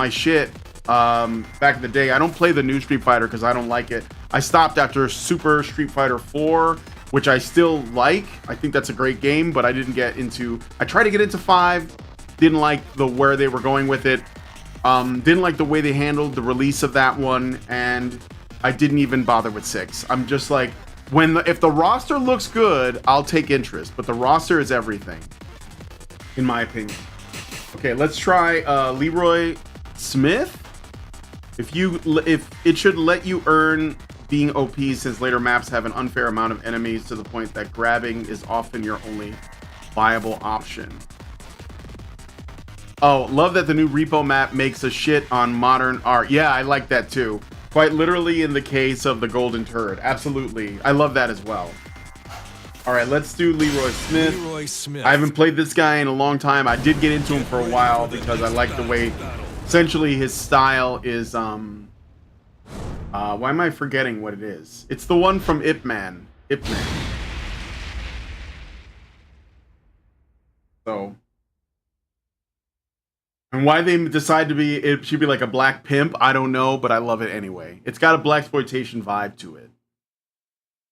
S5: shit back in the day. I don't play the new Street Fighter because I don't like it. I stopped after Super Street Fighter 4, which I still like. I think that's a great game, but I didn't get into. I tried to get into 5. Didn't like where they were going with it. Didn't like the way they handled the release of that one, and I didn't even bother with 6. I'm just like, if the roster looks good, I'll take interest, but the roster is everything, in my opinion. Okay, let's try Leroy Smith. If it should let you earn being OP, since later maps have an unfair amount of enemies to the point that grabbing is often your only viable option. Oh, love that the new repo map makes a shit on modern art. Yeah, I like that too. Quite literally in the case of the golden turd. Absolutely. I love that as well. All right, let's do Leroy Smith.
S6: Leroy Smith.
S5: I haven't played this guy in a long time. I did get into him for a while because I like the way, essentially his style is, why am I forgetting what it is? It's the one from Ip Man. Ip Man. So. And why they decide to be, it should be like a black pimp, I don't know, but I love it anyway. It's got a blaxploitation vibe to it.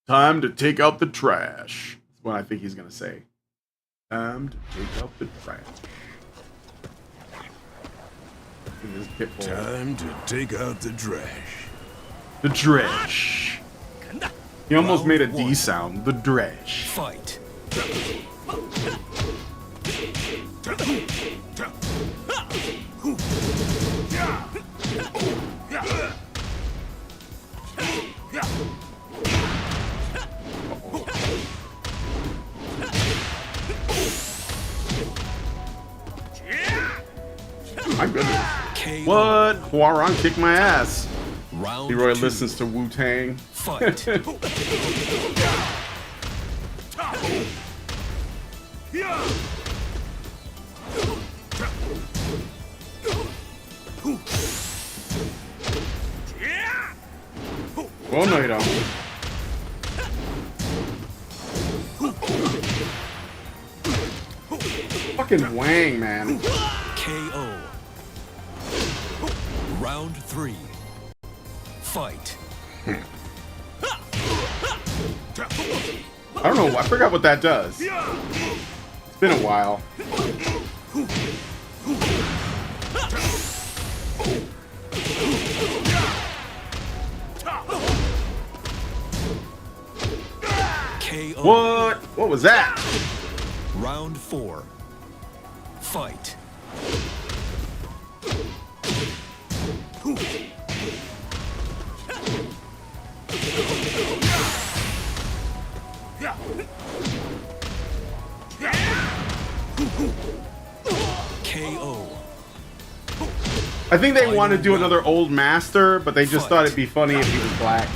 S5: Time to take out the trash. That's what I think he's gonna say. Time to take out the trash.
S6: Time to take out the trash.
S5: The trash. He almost made a D sound. The trash.
S6: Fight.
S5: My goodness. What? Huaron kicked my ass.
S6: Round
S5: Leroy
S6: 2.
S5: listens to Wu-Tang.
S6: Fight.
S5: Oh, no, you don't. Fucking Wang, man.
S6: KO. Round 3. Fight.
S5: I don't know. I forgot what that does. It's been a while.
S6: KO.
S5: What? What was that?
S6: Round 4. Fight. KO.
S5: I think they want to do another old master, but they just thought it'd be funny if he was black.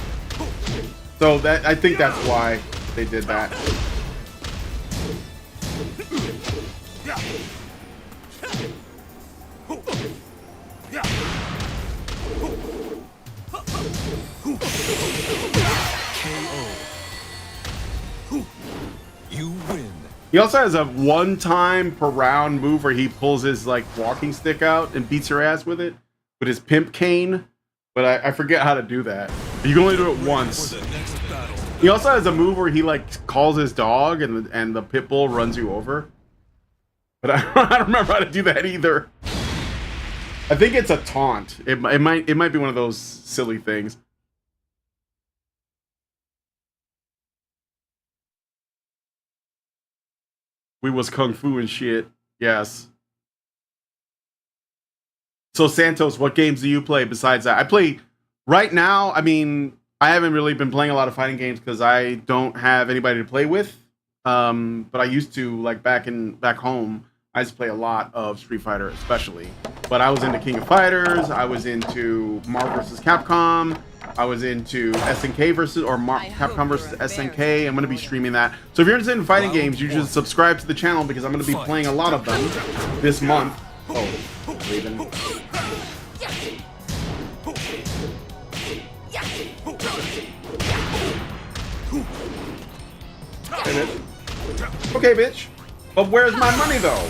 S5: So that, I think that's why they did that.
S6: You win.
S5: He also has a one-time per round move where he pulls his like walking stick out and beats her ass with it with his pimp cane, but I forget how to do that. You can only do it once.
S6: For the next battle.
S5: He also has a move where he like calls his dog and the pit bull runs you over. But I don't remember how to do that either. I think it's a taunt. It might be one of those silly things. We was kung fu and shit. Yes. So Santos, what games do you play besides that? I play right now. I mean, I haven't really been playing a lot of fighting games because I don't have anybody to play with. But I used to, like back home, I used to play a lot of Street Fighter, especially. But I was into King of Fighters. I was into Marvel vs. Capcom. I was into SNK versus Capcom versus SNK. I'm going to be streaming that. So if you're interested in fighting games, you should subscribe to the channel because I'm going to be playing a lot of them this month. Oh, Raven. Hit it. okay, bitch. But where's my money, though?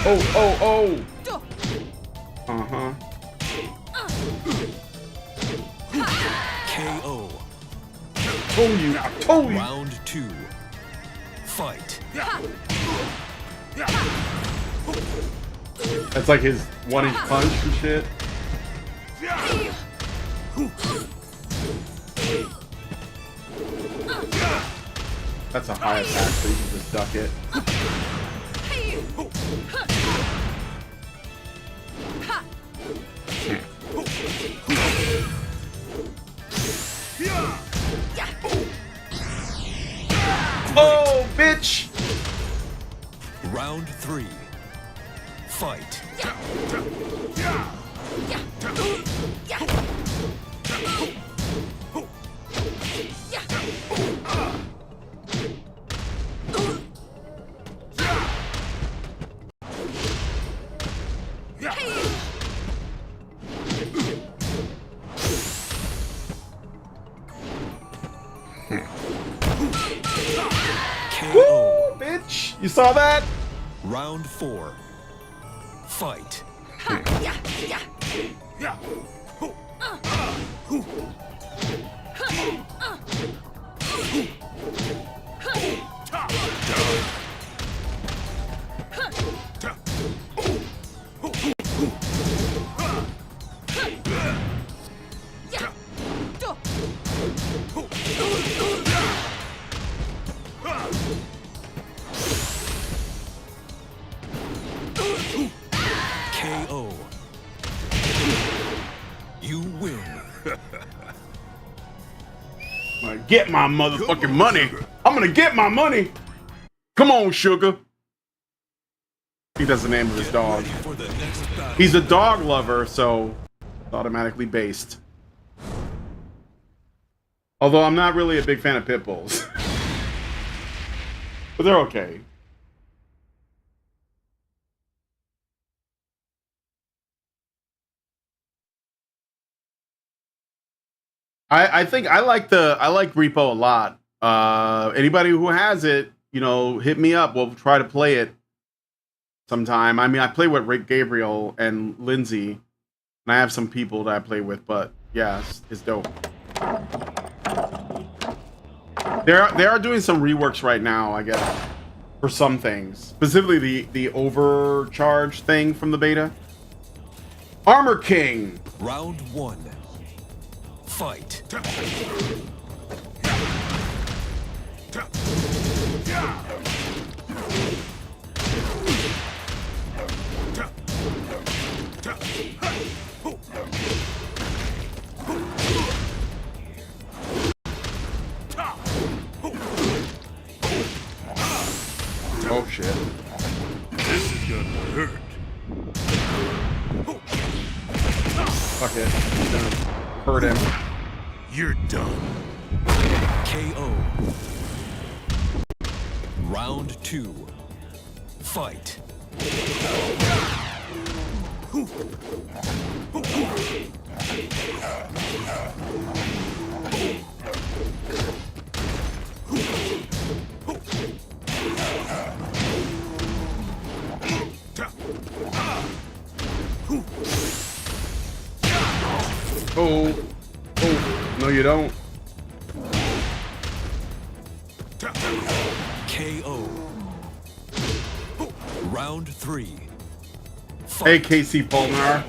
S5: Oh. Uh-huh.
S6: KO.
S5: I told you.
S6: Round 2. Fight.
S5: That's like his 1-inch punch and shit. That's a high attack, so you can just duck it. Oh, bitch!
S6: Round 3. Fight.
S5: Woo, bitch! You saw that?
S6: Round 4. Fight. KO. You win.
S5: I'm gonna get my motherfucking money. I'm gonna get my money. Come on, sugar. He does the name of his dog.
S6: For the next battle.
S5: He's a dog lover, so it's automatically based. Although I'm not really a big fan of pit bulls. But they're okay. I think I like Repo a lot. Anybody who has it, you know, hit me up. We'll try to play it sometime. I mean, I play with Rick Gabriel and Lindsay, and I have some people that I play with, but yeah, it's dope. They are doing some reworks right now, I guess, for some things. Specifically the overcharge thing from the beta. Armor King.
S6: Round 1. Fight.
S5: Oh shit.
S6: This is gonna hurt.
S5: Fuck it. He's gonna hurt him.
S6: You're done. KO. Round 2. Fight.
S5: Oh. Oh. No, you don't.
S6: KO. Round 3. Fight.
S5: Hey, KC Polnar.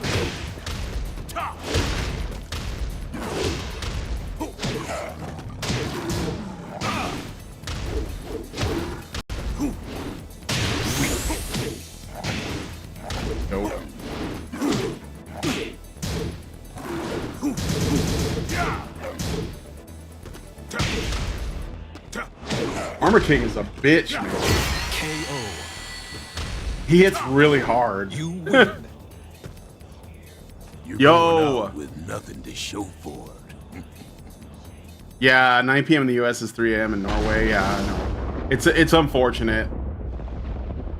S5: Nope. Armor King is a bitch, man.
S6: KO.
S5: He hits really hard.
S6: You win.
S7: You're
S5: Yo.
S7: going out with nothing to show for it.
S5: Yeah, 9 p.m. in the U.S. is 3 a.m. in Norway. Yeah, I know. It's unfortunate.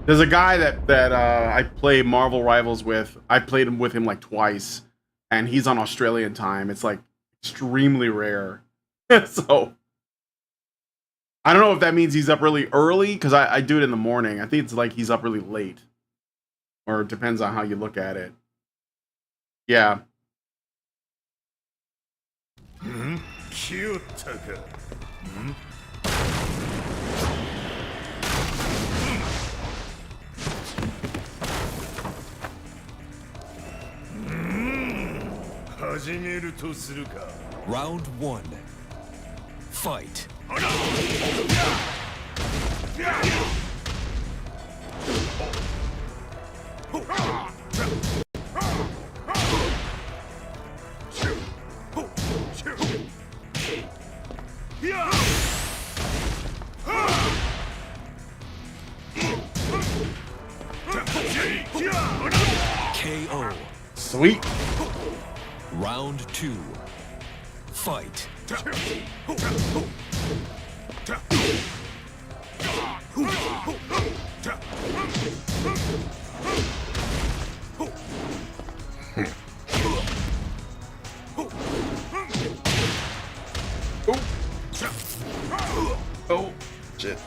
S5: There's a guy that I play Marvel Rivals with. I played him with him like twice, and he's on Australian time. It's like extremely rare. So I don't know if that means he's up really early, because I do it in the morning. I think it's like he's up really late. Or it depends on how you look at it. Yeah.
S6: Round one. Fight. KO.
S5: Sweet.
S6: Round two. Fight.
S5: Oh, shit.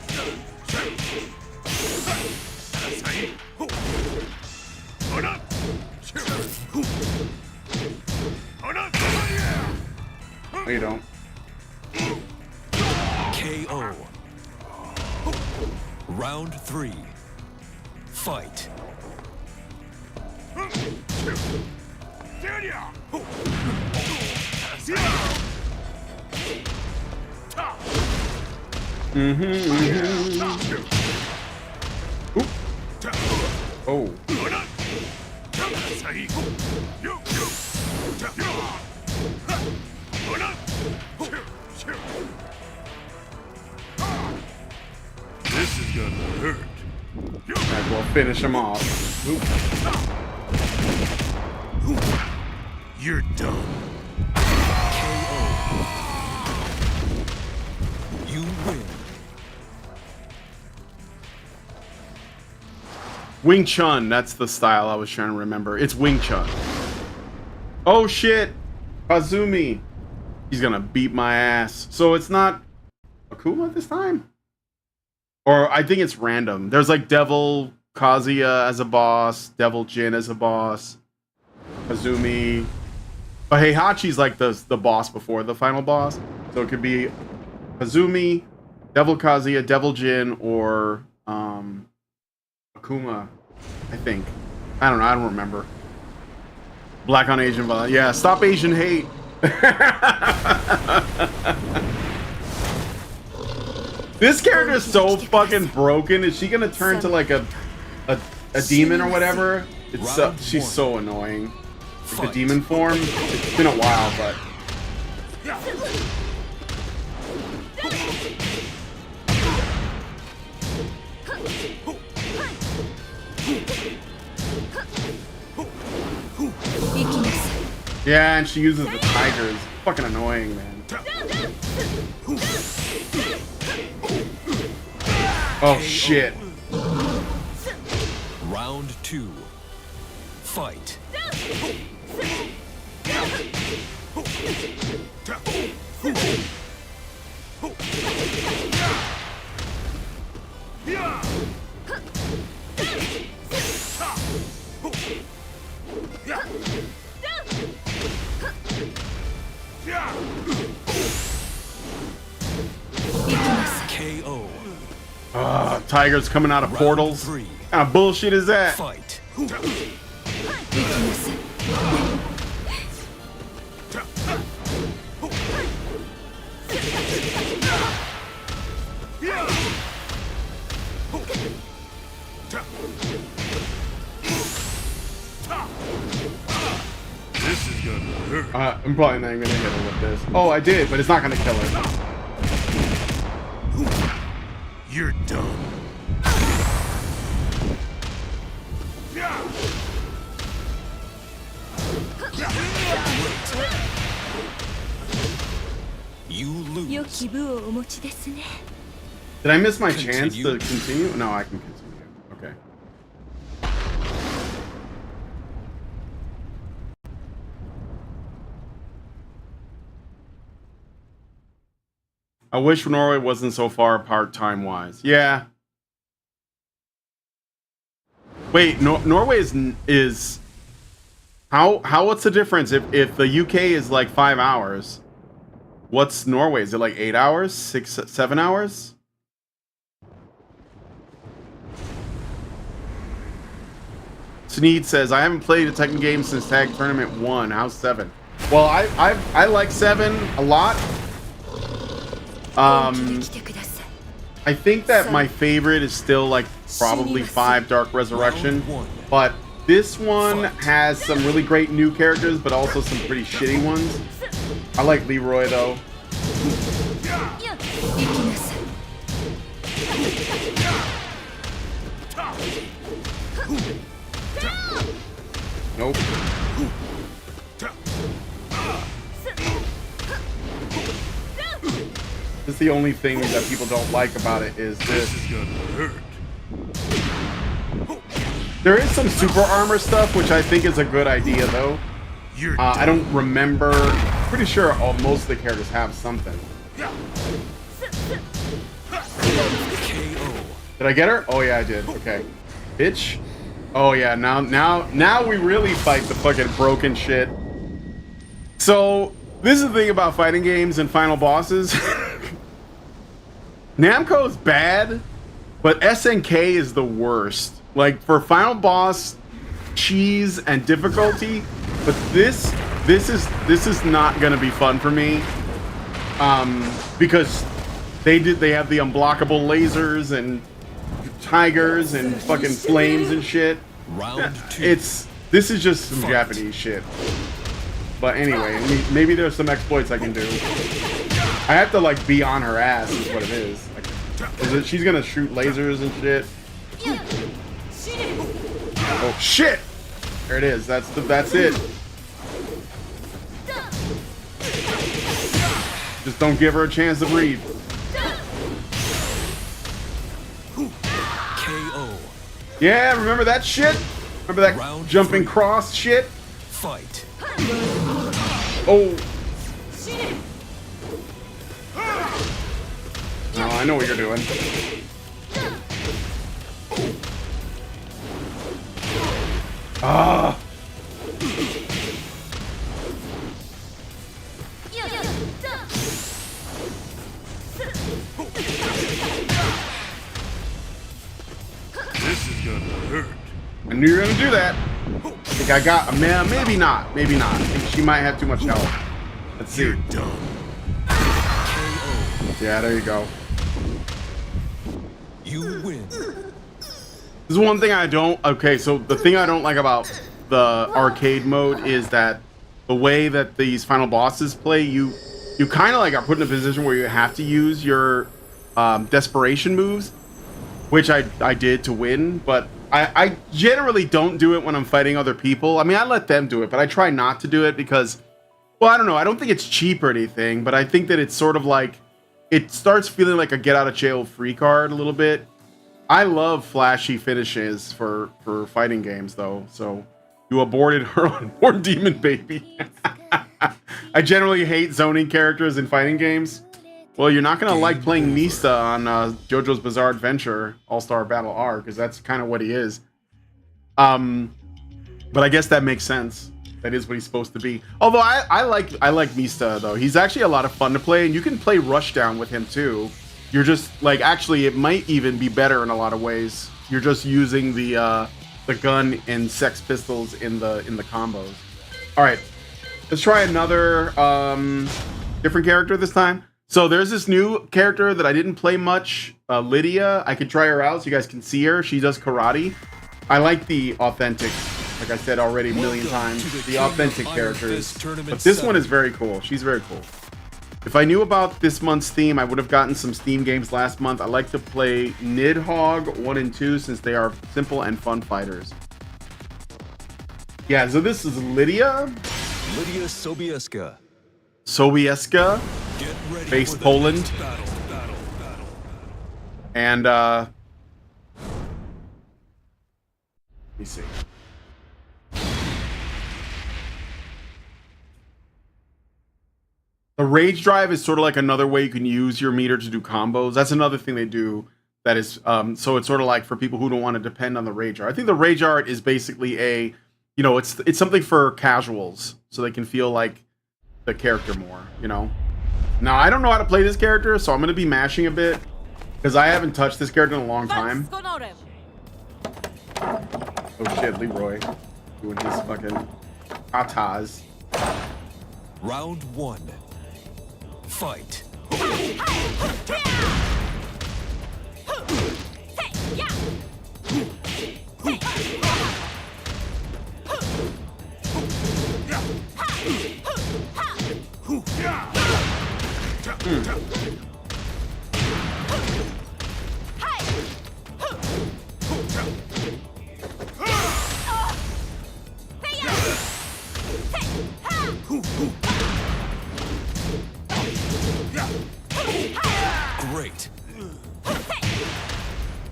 S5: No, you don't.
S6: KO. Round three. Fight.
S5: Oh.
S7: This is gonna hurt.
S5: Might as well finish him off. Oop.
S7: You're done.
S6: KO. You win.
S5: Wing Chun, that's the style I was trying to remember. It's Wing Chun. Oh shit! Kazumi! He's gonna beat my ass. So it's not Akuma this time? Or I think it's random. There's like Devil Kazuya as a boss, Devil Jin as a boss, Kazumi. But Heihachi's like the boss before the final boss. So it could be Kazumi, Devil Kazuya, Devil Jin, or Akuma, I think. I don't know, I don't remember. Black on Asian violence. Yeah, stop Asian hate. This character is so fucking broken. Is she gonna turn to like a demon or whatever? It's she's so annoying. Like the demon form. It's been a while, but yeah, and she uses the tigers. Fucking annoying, man. Oh shit.
S6: Round two. Fight. KO.
S5: Tigers coming out of portals.
S6: Three.
S5: What kind of bullshit is that?
S6: Fight.
S7: This is gonna hurt.
S5: I'm probably not even gonna hit her with this. Oh, I did, but it's not gonna kill her.
S7: You're done.
S6: You lose.
S8: 良き部をお持ちですね。
S5: Did I miss my chance to
S6: Continue.
S5: continue? No, I can continue. Okay. I wish Norway wasn't so far apart time-wise. Yeah. Wait, Norway is how what's the difference if the UK is like 5 hours? What's Norway? Is it like 8 hours? 7 hours? Sneed says, I haven't played a Tekken game since Tag Tournament 1. How's 7? Well, I like 7 a lot. I think that my favorite is still like probably 5 Dark Resurrection, but this one has some really great new characters, but also some pretty shitty ones. I like Leroy though. Nope. This is the only thing that people don't like about it is this.
S7: This is gonna hurt.
S5: There is some super armor stuff, which I think is a good idea though. I don't remember. Pretty sure most of the characters have something. Did I get her? Oh yeah, I did. Okay. Bitch. Oh yeah, now we really fight the fucking broken shit. So this is the thing about fighting games and final bosses. Namco is bad, but SNK is the worst. Like for final boss cheese and difficulty, but this is not gonna be fun for me. Because they have the unblockable lasers and tigers and fucking flames and shit.
S6: Round 2.
S5: This is just some Japanese shit. But anyway, maybe there's some exploits I can do. I have to like be on her ass is what it is. Like, she's gonna shoot lasers and shit. Oh shit! There it is. That's it. Just don't give her a chance to breathe.
S6: KO.
S5: Yeah, remember that shit? Remember that
S6: Round
S5: jumping
S6: 3.
S5: cross shit?
S6: Fight.
S5: Oh. No, I know what you're doing. Ah.
S7: This is gonna hurt.
S5: I knew you were gonna do that. I think I got, man, maybe not. Maybe not. I think she might have too much health. Let's see.
S7: You're done.
S5: Yeah, there you go.
S6: You win.
S5: This is one thing I don't. Okay, so the thing I don't like about the arcade mode is that the way that these final bosses play, you kind of like are put in a position where you have to use your desperation moves, which I did to win, but I generally don't do it when I'm fighting other people. I mean, I let them do it, but I try not to do it because, well, I don't know. I don't think it's cheap or anything, but I think that it's sort of like, it starts feeling like a get out of jail free card a little bit. I love flashy finishes for fighting games though. So you aborted her unborn demon baby. I generally hate zoning characters in fighting games. Well, you're not gonna like playing Mista on JoJo's Bizarre Adventure All-Star Battle R, because that's kind of what he is. But I guess that makes sense. That is what he's supposed to be. Although I like Mista though. He's actually a lot of fun to play, and you can play Rushdown with him too. You're just like, actually, it might even be better in a lot of ways. You're just using the gun and Sex Pistols in the combos. All right, let's try another different character this time. So there's this new character that I didn't play much, Lydia. I could try her out so you guys can see her. She does karate. I like the authentic, like I said already a million times, the authentic characters. But this one is very cool. She's very cool. If I knew about this month's theme, I would have gotten some Steam games last month. I like to play Nidhogg 1 and 2 since they are simple and fun fighters. Yeah, so this is Lydia.
S6: Lydia Sobieska.
S5: Sobieska.
S6: Get ready
S5: Based
S6: for the
S5: Poland.
S6: next battle.
S5: And let me see. The A rage drive is sort of like another way you can use your meter to do combos. That's another thing they do. That is, so it's sort of like for people who don't want to depend on the rage art. I think the rage art is basically a, you know, it's something for casuals so they can feel like the character more, you know. Now I don't know how to play this character, so I'm gonna be mashing a bit because I haven't touched this character in a long time. Oh shit, Leroy doing his fucking katas.
S6: Round 1. Fight. Great.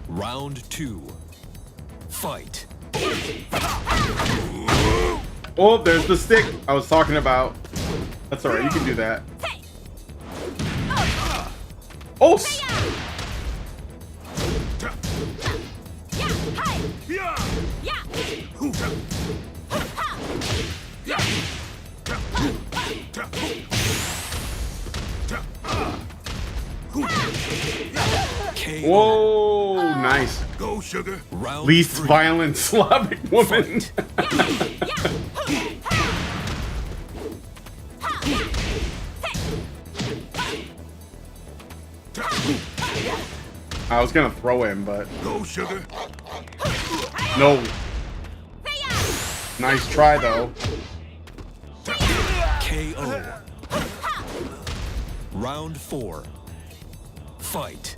S6: Round 2. Fight.
S5: Oh, there's the stick I was talking about. That's alright, you can do that. Oh! Whoa, nice.
S7: Go, sugar.
S6: Round
S5: Least
S6: 3.
S5: violent Slavic woman. I was gonna throw him, but
S7: Go, sugar.
S5: no. Nice try though.
S6: KO. Round 4. Fight.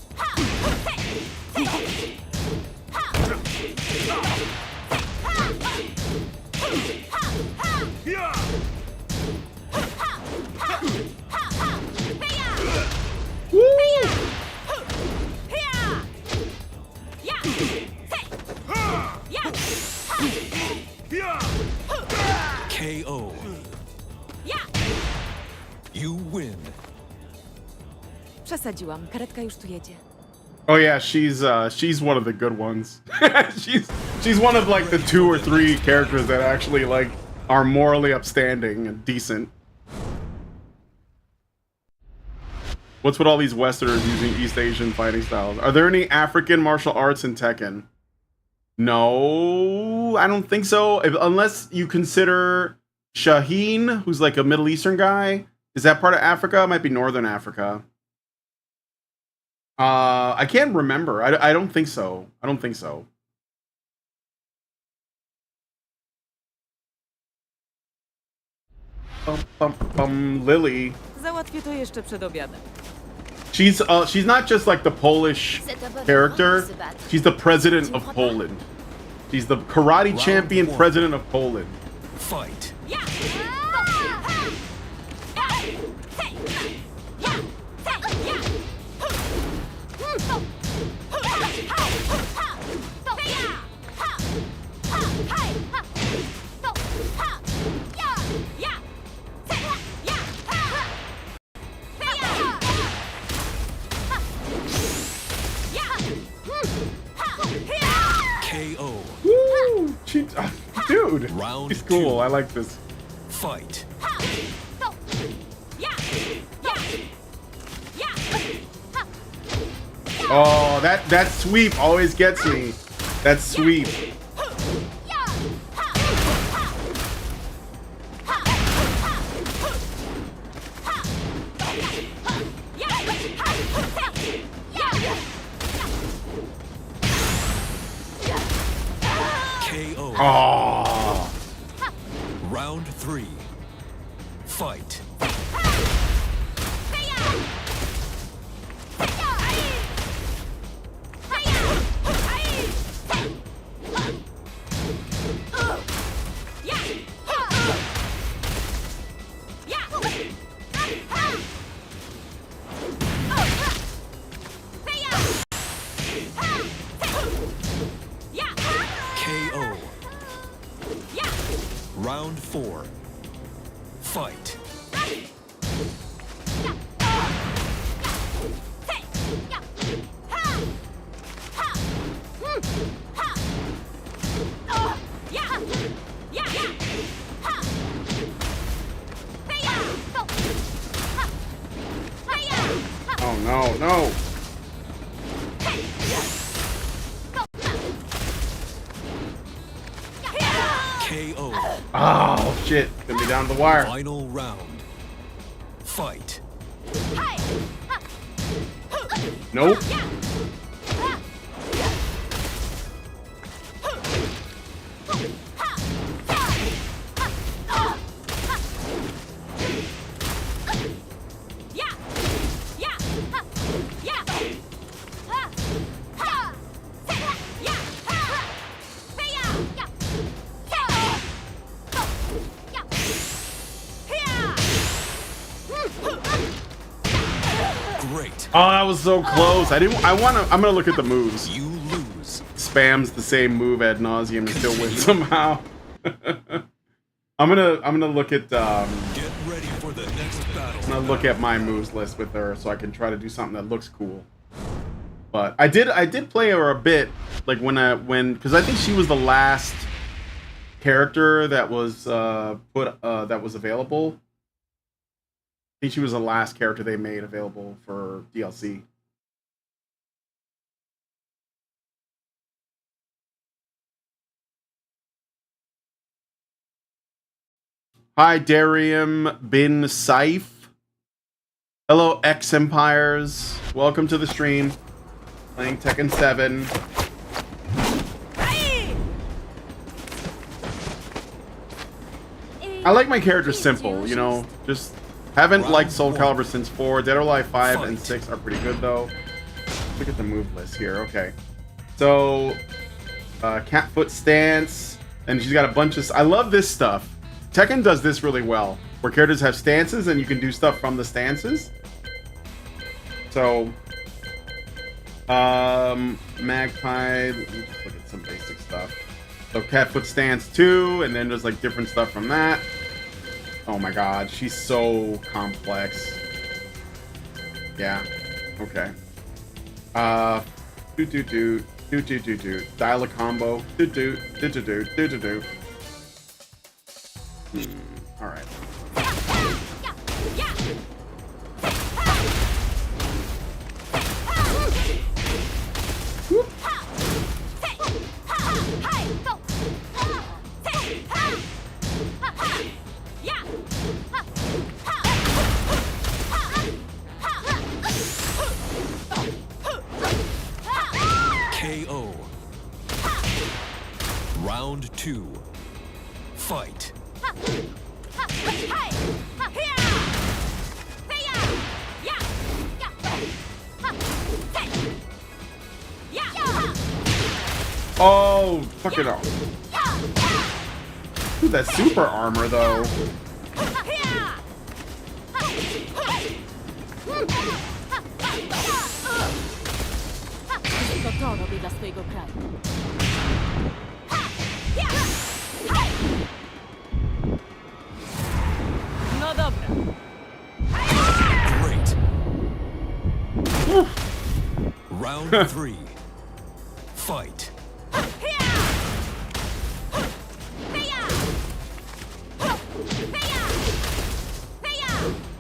S6: KO. You win.
S8: Przesadziłam. Karetka już tu jedzie.
S5: Oh yeah, she's one of the good ones. she's one of like the 2 or 3 characters that actually like are morally upstanding and decent. What's with all these Westerners using East Asian fighting styles? Are there any African martial arts in Tekken? No, I don't think so. Unless you consider Shaheen, who's like a Middle Eastern guy. Is that part of Africa? It might be Northern Africa. I can't remember. I don't think so. I don't think so. Lily.
S8: Załatwię to jeszcze przed obiadem.
S5: She's not just like the Polish character. She's the president of Poland. She's the karate champion president of Poland.
S6: Fight. KO.
S5: Woo! Dude,
S6: Round
S5: he's cool.
S6: 2.
S5: I like this.
S6: Fight.
S5: Oh, that sweep always gets me. That sweep.
S6: KO.
S5: Oh.
S6: Round 3. Fight. KO. Round 4. Fight.
S5: no, no.
S6: KO.
S5: Oh, shit. Gonna be down to the wire.
S6: Final round. Fight.
S5: Nope.
S6: Great.
S5: Oh, that was so close. I'm gonna look at the moves.
S6: You lose.
S5: Spams the same move ad nauseum and still win somehow. I'm gonna look at
S6: Get ready for the next battle.
S5: I'm gonna look at my moves list with her so I can try to do something that looks cool. But I did play her a bit, like because I think she was the last character that was that was available. I think she was the last character they made available for DLC. Hi, Darium bin Saif. Hello, X Empires. Welcome to the stream. Playing Tekken 7. I like my character simple, you know, just haven't liked Soul Calibur since 4. Dead or Alive 5 and 6 are pretty good though. Look at the move list here. Okay. So cat foot stance, and she's got a bunch of I love this stuff. Tekken does this really well, where characters have stances and you can do stuff from the stances. So Magpie, let me just look at some basic stuff. So cat foot stance 2, and then there's like different stuff from that. Oh my god, she's so complex. Yeah. Okay. Dial a combo. All right.
S6: KO. Round 2. Fight.
S5: Oh, fuck it off. Dude, that super armor though.
S8: To to robię dla swojego kraju. No dobra.
S6: Great. Round 3. Fight.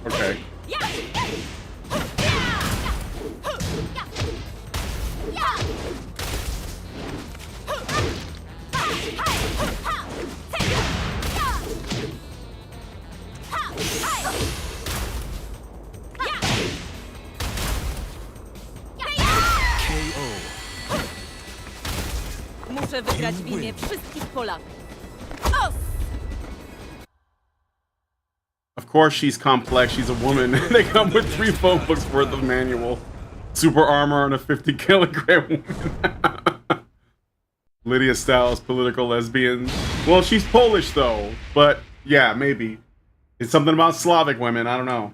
S5: Okay.
S8: Muszę wygrać w imię wszystkich Polaków.
S5: Of course she's complex, she's a woman. They come with 3 phone books worth of manual. Super armor on a 50-kilogram woman. Lydia Styles, political lesbian. Well, she's Polish though, but yeah, maybe. It's something about Slavic women, I don't know.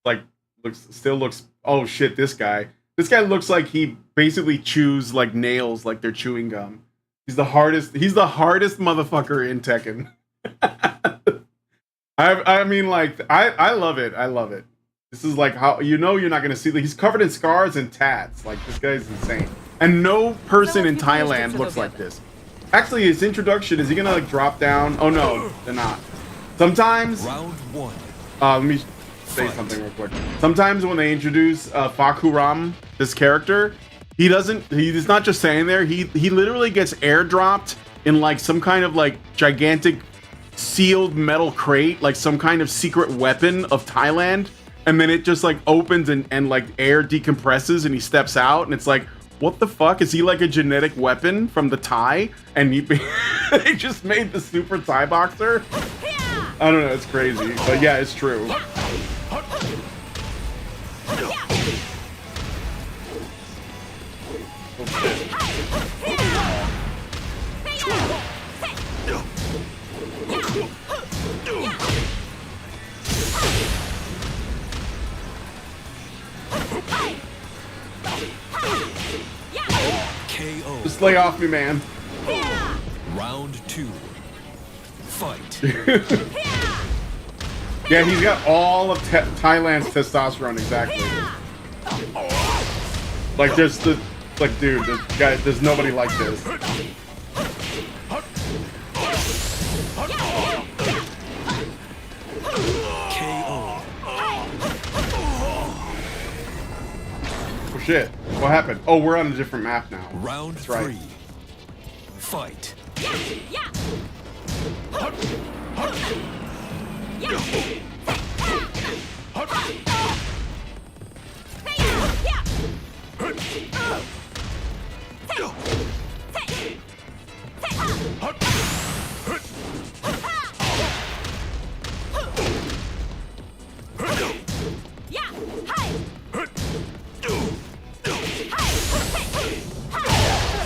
S5: Like, still looks, oh shit, this guy. This guy looks like he basically chews like nails like they're chewing gum. He's the hardest motherfucker in Tekken. I mean, like, I love it. I love it. This is like how, you know, you're not going to see, he's covered in scars and tats. Like, this guy's insane. And no person in Thailand looks like this. Actually, his introduction, is he going to like drop down? Oh no, they're not. Sometimes,
S6: Round 1.
S5: let me say something real quick. Sometimes when they introduce Fakuram, this character, he's not just saying there, he literally gets airdropped in like some kind of like gigantic sealed metal crate, like some kind of secret weapon of Thailand, and then it just like opens and like air decompresses and he steps out and it's like, what the fuck? Is he like a genetic weapon from the Thai? And they just made the super Thai boxer? I don't know, it's crazy. But yeah, it's true.
S6: KO.
S5: Just lay off me, man.
S6: Round 2. Fight.
S5: Yeah, he's got all of Thailand's testosterone, exactly. Like, dude, there's nobody like this.
S6: KO.
S5: Oh shit, what happened? Oh, we're on a different map now.
S6: Round
S5: That's right.
S6: 3. Fight.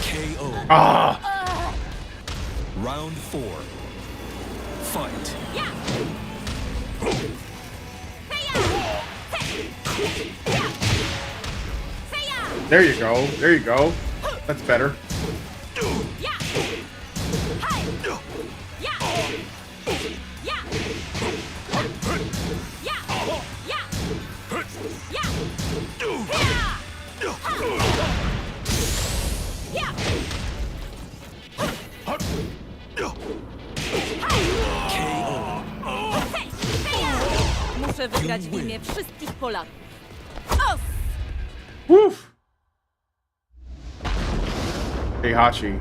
S6: KO.
S5: Ah!
S6: Round 4. Fight.
S5: There you go. There you go. That's better.
S8: Muszę wygrać w imię wszystkich Polaków.
S5: Woof. Heihachi.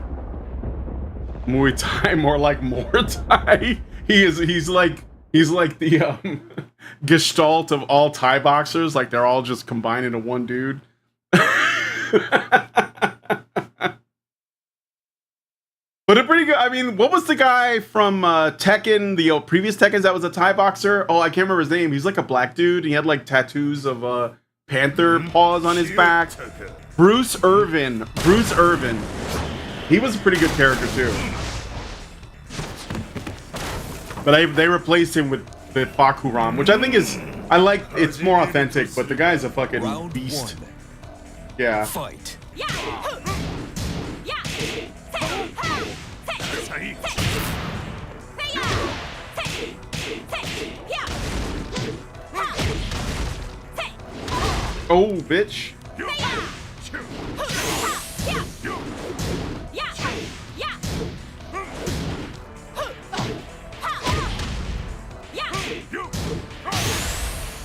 S5: Muay Thai, more like Thai. He's like the gestalt of all Thai boxers. Like they're all just combined into one dude. But a pretty good. I mean, what was the guy from Tekken? The previous Tekkens that was a Thai boxer. Oh, I can't remember his name. He's like a black dude. He had like tattoos of panther paws on his back. Bruce Irvin. He was a pretty good character too. But they replaced him with the Fakuram, which I think is it's more authentic. But the guy's a fucking
S6: Round
S5: beast.
S6: 1.
S5: Yeah.
S6: Fight.
S5: Oh, bitch.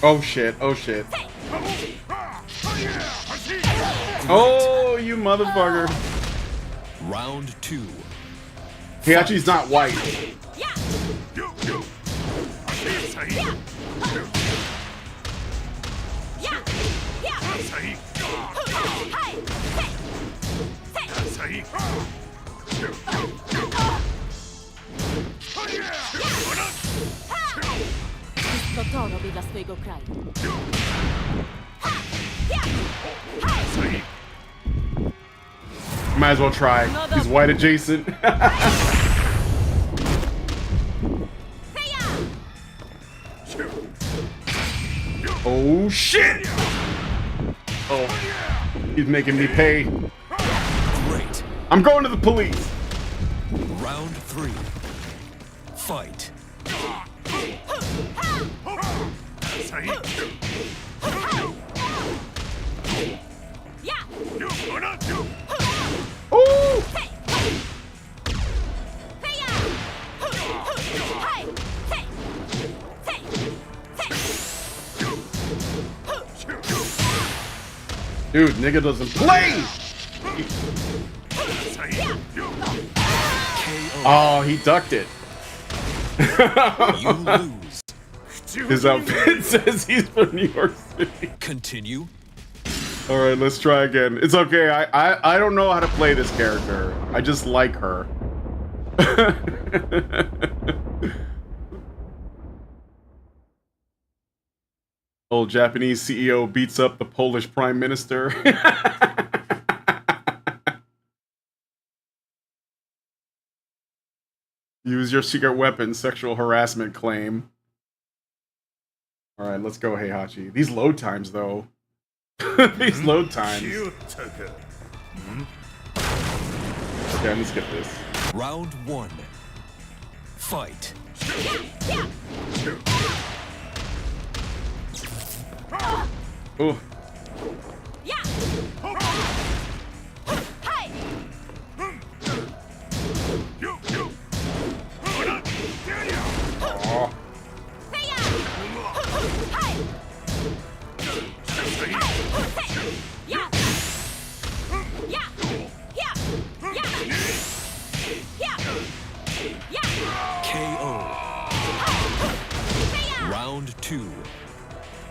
S5: Oh shit, oh shit. Oh, you motherfucker.
S6: Round 2.
S5: Heihachi's not white.
S8: To robię dla swojego kraju.
S5: Might as well try. He's white adjacent. Oh shit! Oh, he's making me pay.
S6: Great.
S5: I'm going to the police.
S6: Round 3. Fight.
S5: Ooh! Dude, nigga doesn't play! Oh, he ducked it.
S6: You lose.
S5: His outfit says he's from New York City.
S6: Continue.
S5: All right, let's try again. It's okay. I don't know how to play this character. I just like her. Old Japanese CEO beats up the Polish Prime Minister. Use your secret weapon, sexual harassment claim. All right, let's go, Heihachi. These load times, though. These load times. Okay, let's get this.
S6: Round 1. Fight.
S5: Ooh. Oh.
S6: KO. Round 2.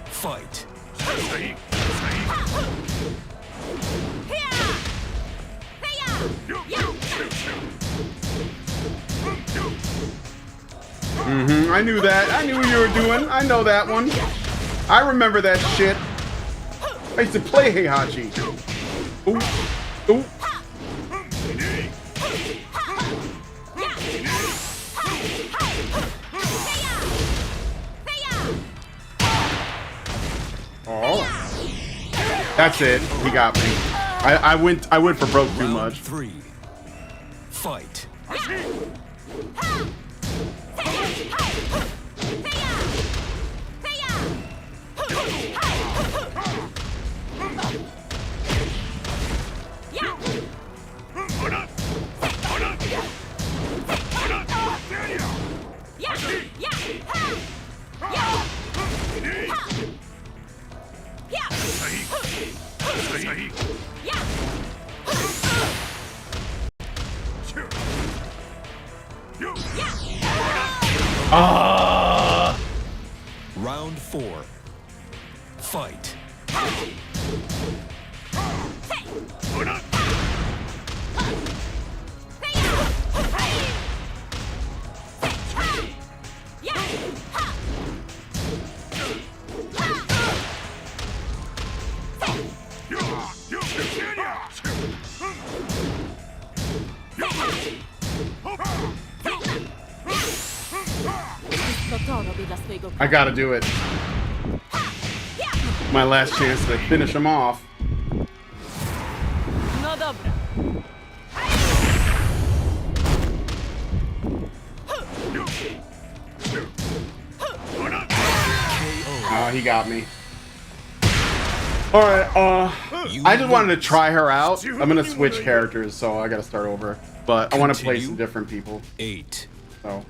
S6: Fight.
S5: I knew that. I knew what you were doing. I know that one. I remember that shit. I used to play Heihachi. Ooh. Ooh. Oh. That's it. He got me. I went for broke too much.
S6: Round 3. Fight. Round 4. Fight.
S5: I gotta do it. My last chance to finish him off.
S8: No dobra.
S5: Oh, he got me. All right, I just wanted to try her out. I'm gonna switch characters, so I gotta start over. But I want to play some different people.
S6: 8.
S5: So.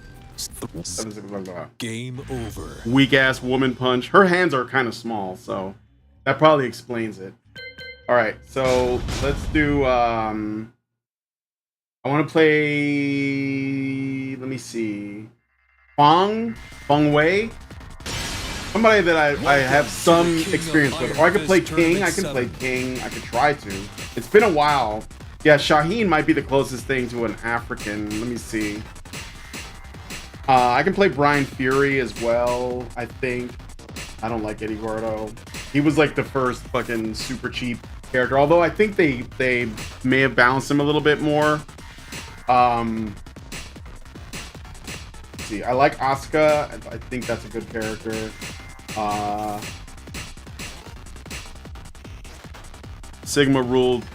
S6: Game over.
S5: Weak ass woman punch. Her hands are kind of small, so that probably explains it. All right, so let's do. I want to play. Let me see. Feng Wei. Somebody that I have some experience with. Or I could play King. I can play King. I could try to. It's been a while. Yeah, Shaheen might be the closest thing to an African. Let me see. I can play Brian Fury as well, I think. I don't like Eddie Gordo. He was like the first fucking super cheap character. Although I think they may have balanced him a little bit more. Let's see, I like Asuka. I think that's a good character. Sigma ruled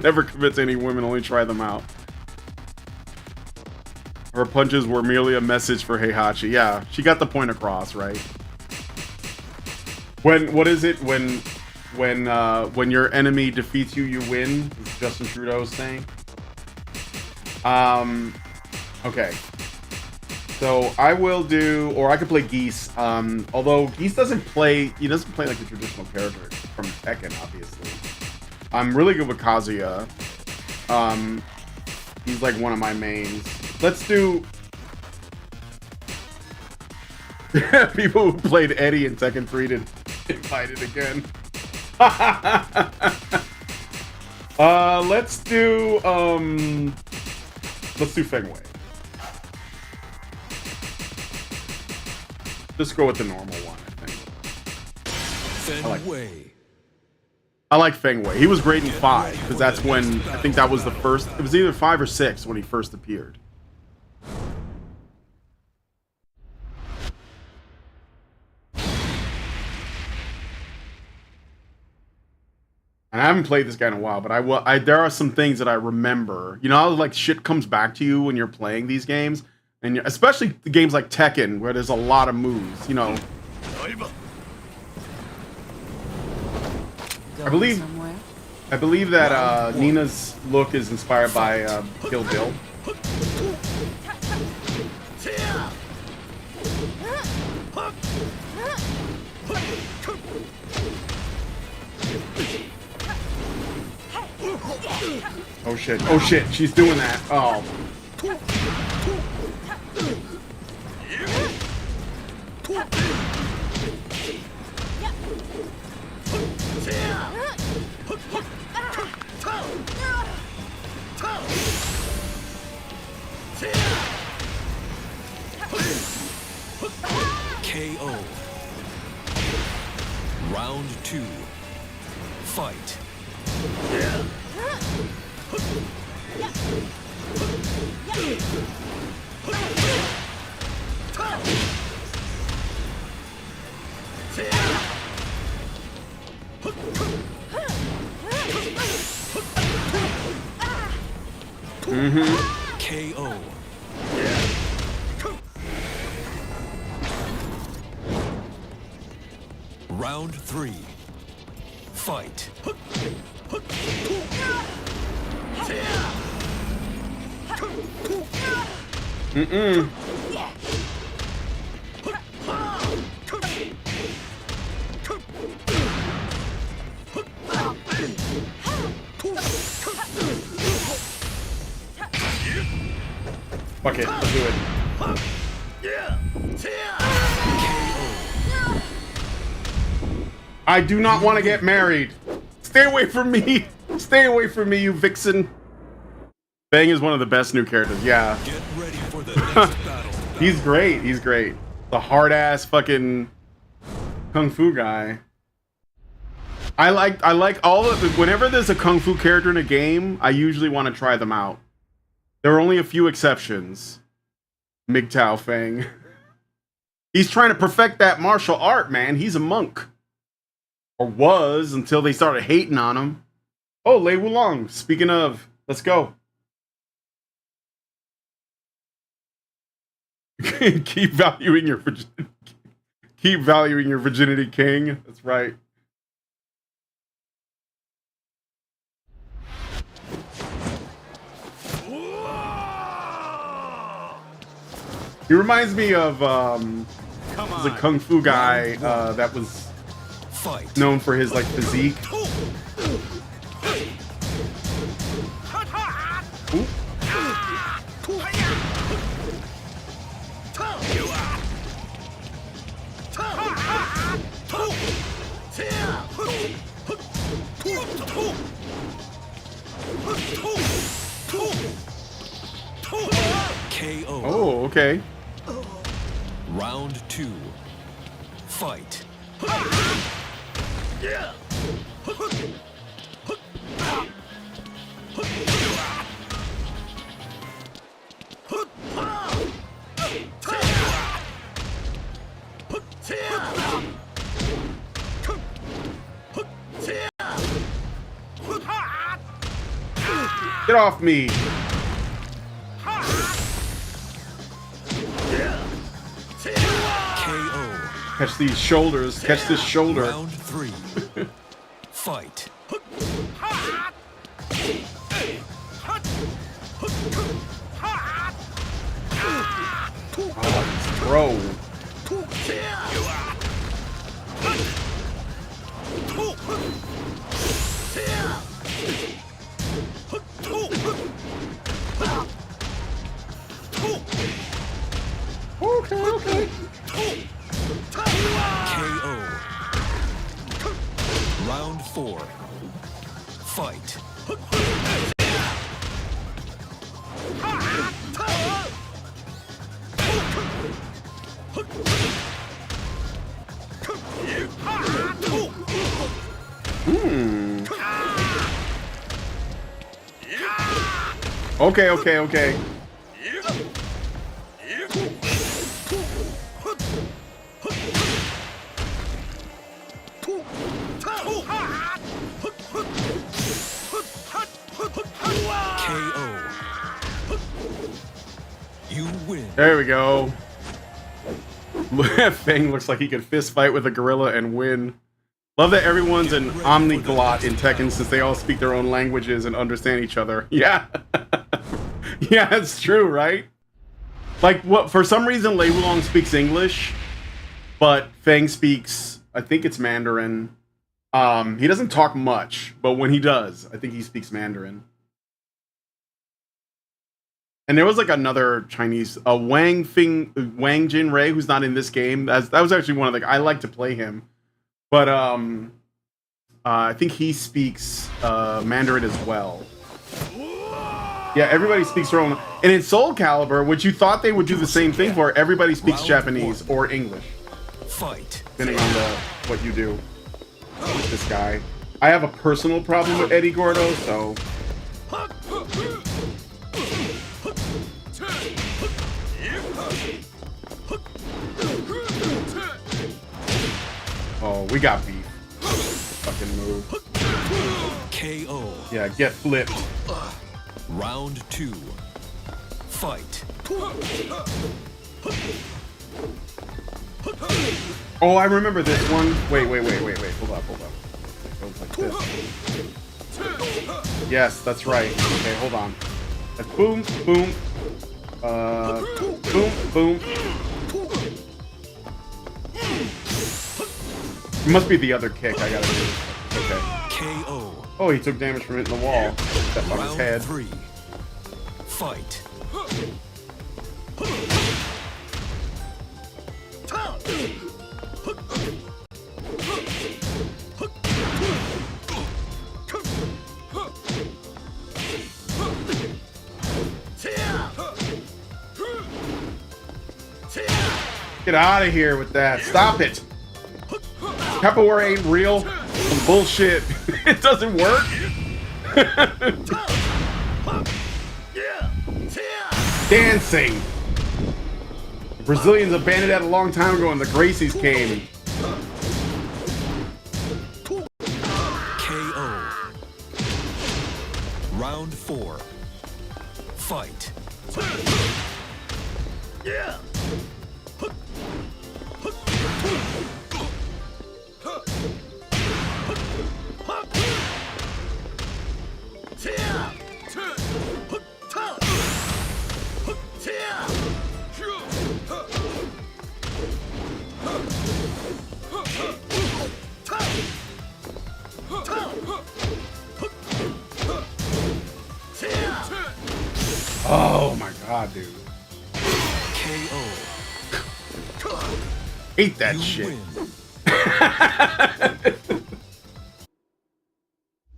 S5: never commit to any women, only try them out. Her punches were merely a message for Heihachi. Yeah, she got the point across, right? What is it when your enemy defeats you, you win? Is Justin Trudeau's saying. Okay. So I will do, or I could play Geese. Although Geese doesn't play, he doesn't play like a traditional character from Tekken, obviously. I'm really good with Kazuya. He's like one of my mains. Let's do people who played Eddie in Tekken 3 to invite it again. Let's do Feng Wei. Just go with the normal one, I think. I like Feng Wei. He was great in 5, because that's when, I think that was the first, it was either 5 or 6 when he first appeared. And I haven't played this guy in a while, but there are some things that I remember. You know how like shit comes back to you when you're playing these games? And especially the games like Tekken, where there's a lot of moves, you know. I believe that Nina's look is inspired by Kill Bill. Oh shit, oh shit, she's doing that. Oh.
S6: KO. Round 2. Fight. KO. Round 3. Fight.
S5: Fuck it, let's do it. I do not want to get married. Stay away from me. Stay away from me, you vixen. Bang is one of the best new characters. Yeah.
S6: Get ready for the next battle.
S5: He's great. He's great. The hard ass fucking kung fu guy. I like all of the, whenever there's a kung fu character in a game, I usually want to try them out. There are only a few exceptions. MGTOW Fang. He's trying to perfect that martial art, man. He's a monk. Or was, until they started hating on him. Oh, Lei Wulong. Speaking of, let's go. Keep valuing your virginity. Keep valuing your virginity, King. That's right. He reminds me of there's a kung fu guy that was known for his like physique. Ooh.
S6: KO.
S5: Oh, okay.
S6: Round 2. Fight.
S5: Get off me.
S6: KO.
S5: Catch these shoulders. Catch this shoulder.
S6: Round 3. Fight.
S5: Oh, bro. Okay.
S6: KO. Round 4. Fight.
S5: Okay.
S6: KO. You win.
S5: There we go. Fang looks like he could fist fight with a gorilla and win. Love that everyone's an omniglot in Tekken since they all speak their own languages and understand each other. Yeah. Yeah, it's true, right? Like, what? For some reason, Lei Wulong speaks English, but Fang speaks, I think it's Mandarin. He doesn't talk much, but when he does, I think he speaks Mandarin. And there was like another Chinese, Wang Jinrei, who's not in this game. That was actually one of the. I like to play him, but I think he speaks Mandarin as well. Yeah, everybody speaks their own. And in Soul Calibur, which you thought they would do the same thing for, everybody speaks Japanese or English,
S6: Fight.
S5: depending on what you do with this guy. I have a personal problem with Eddie Gordo, so. Oh, we got beef. Fucking move.
S6: KO.
S5: Yeah, get flipped.
S6: Round 2. Fight.
S5: Oh, I remember this one. Wait. Hold up. It goes like this. Yes, that's right. Okay, hold on. That's boom. Boom. It must be the other kick I gotta do. Okay.
S6: KO.
S5: Oh, he took damage from hitting the wall. Stepped on his
S6: Round
S5: head.
S6: 3. Fight.
S5: Get out of here with that. Stop it. Capoeira ain't real. Some bullshit. It doesn't work. Dancing. The Brazilians abandoned that a long time ago and the Gracies came.
S6: KO. Round 4. Fight.
S5: Oh my god, dude.
S6: KO.
S5: Hate that
S6: You
S5: shit.
S6: win.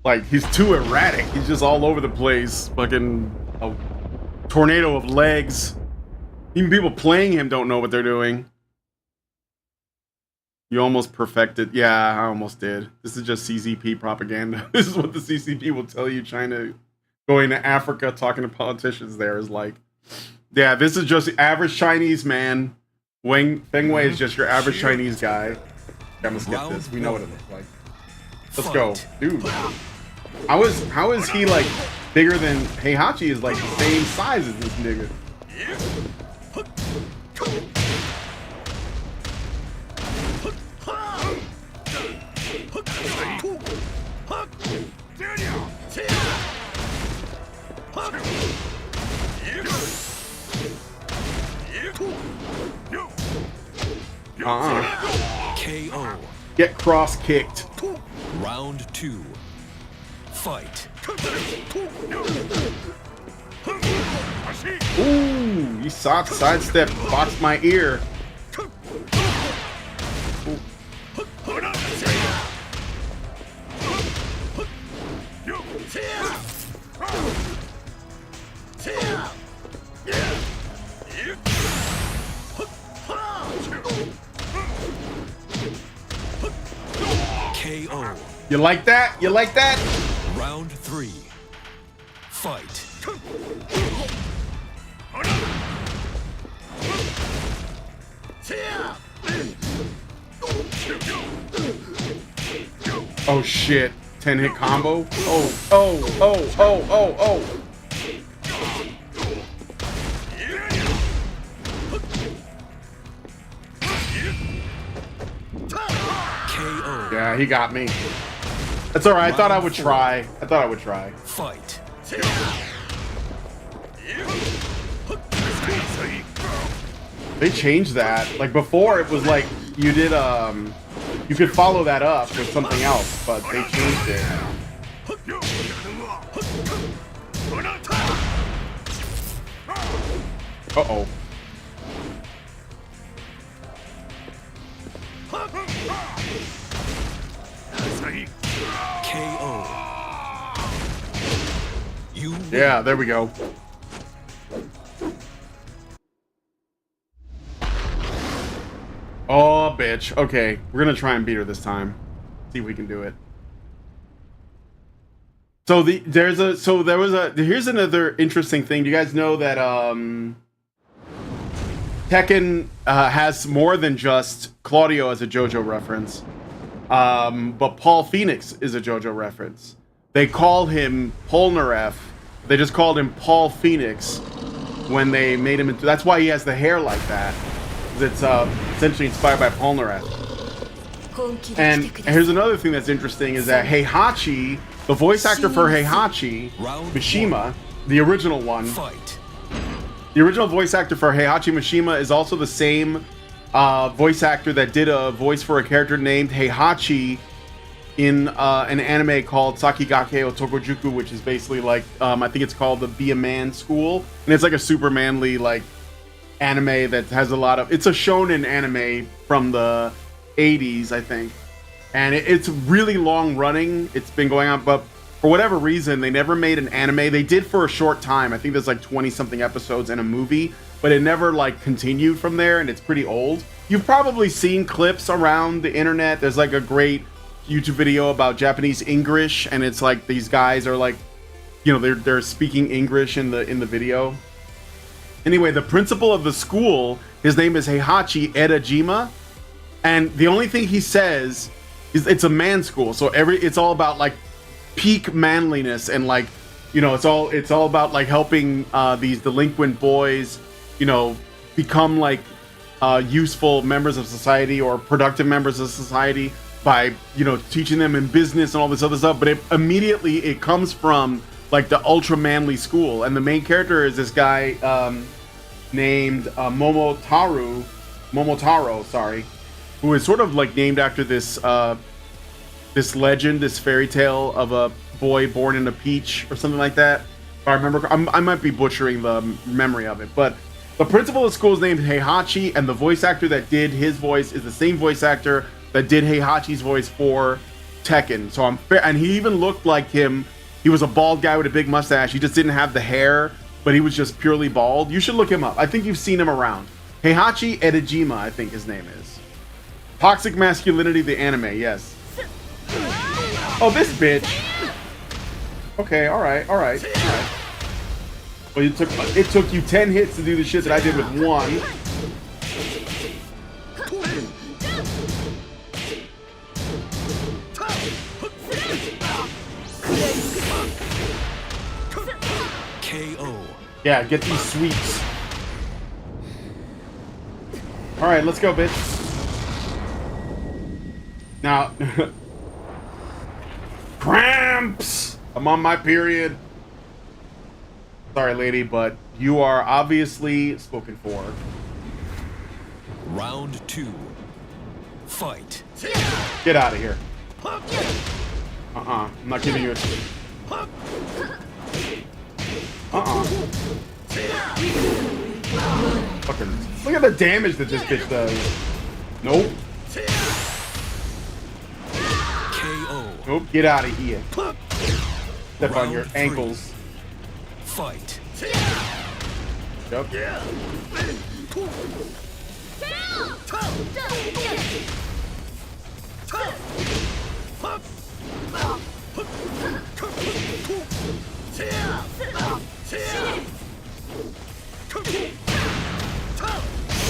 S5: Like, he's too erratic. He's just all over the place. Fucking a tornado of legs. Even people playing him don't know what they're doing. You almost perfected. Yeah, I almost did. This is just CCP propaganda. This is what the CCP will tell you. China going to Africa, talking to politicians there is like, yeah, this is just the average Chinese man. Feng Wei is just your average Chinese guy. I'm gonna skip this. We know what it looks like. Let's go, dude. How is he like bigger than Heihachi? Is like the same size as this nigga.
S6: KO.
S5: Get cross kicked.
S6: Round 2. Fight.
S5: Ooh, you sidestep, boxed my ear.
S6: KO.
S5: You like that? You like that?
S6: Round 3. Fight.
S5: Oh shit. 10-hit combo. Oh.
S6: KO.
S5: Yeah, he got me. That's alright. I thought I would try.
S6: Fight.
S5: They changed that. Like before, it was like you did you could follow that up with something else, but they changed it. Uh-oh.
S6: KO. You win.
S5: Yeah, there we go. Oh, bitch. Okay, we're gonna try and beat her this time. See if we can do it. So here's another interesting thing. Do you guys know that Tekken has more than just Claudio as a JoJo reference, but Paul Phoenix is a JoJo reference. They call him Polnareff. They just called him Paul Phoenix when they made him into. That's why he has the hair like that. It's essentially inspired by Polnareff. And here's another thing that's interesting is that Heihachi, the voice actor for Heihachi Mishima, the original one, the original voice actor for Heihachi Mishima is also the same voice actor that did a voice for a character named Heihachi in an anime called Sakigake Otokojuku, which is basically like, I think it's called the Be a Man School. And it's like a super manly, like, anime that has a lot of, it's a shonen anime from the 80s, I think, and it's really long running. It's been going on, but for whatever reason they never made an anime. They did for a short time. I think there's like 20 something episodes and a movie, but it never like continued from there, and it's pretty old. You've probably seen clips around the internet. There's like a great YouTube video about Japanese English, and it's like these guys are like, you know, they're speaking English in the video. Anyway, the principal of the school, his name is Heihachi Edajima, and the only thing he says is it's a man school, so it's all about like peak manliness, and like, you know, it's all about like helping these delinquent boys, you know, become like useful members of society or productive members of society by, you know, teaching them in business and all this other stuff. But it comes from like the ultra manly school, and the main character is this guy named Momotaro, sorry, who is sort of like named after this this legend, this fairy tale of a boy born in a peach or something like that. If I remember, I might be butchering the memory of it, but the principal of the school is named Heihachi, and the voice actor that did his voice is the same voice actor that did Heihachi's voice for Tekken. So and he even looked like him. He was a bald guy with a big mustache. He just didn't have the hair, but he was just purely bald. You should look him up. I think you've seen him around. Heihachi Edajima, I think his name is. Toxic Masculinity, the anime, yes. Oh, this bitch. Okay, all right. Well, it took you 10 hits to do the shit that I did with one.
S6: KO.
S5: Yeah, get these sweeps. All right, let's go, bitch. Now, cramps. I'm on my period. Sorry, lady, but you are obviously spoken for.
S6: Round 2. Fight.
S5: Get out of here. I'm not giving you a treat. Fucking look at the damage that this bitch does. Nope.
S6: KO.
S5: Nope. Get out of here. Step on your
S6: Round 3.
S5: ankles.
S6: Fight.
S5: Yep.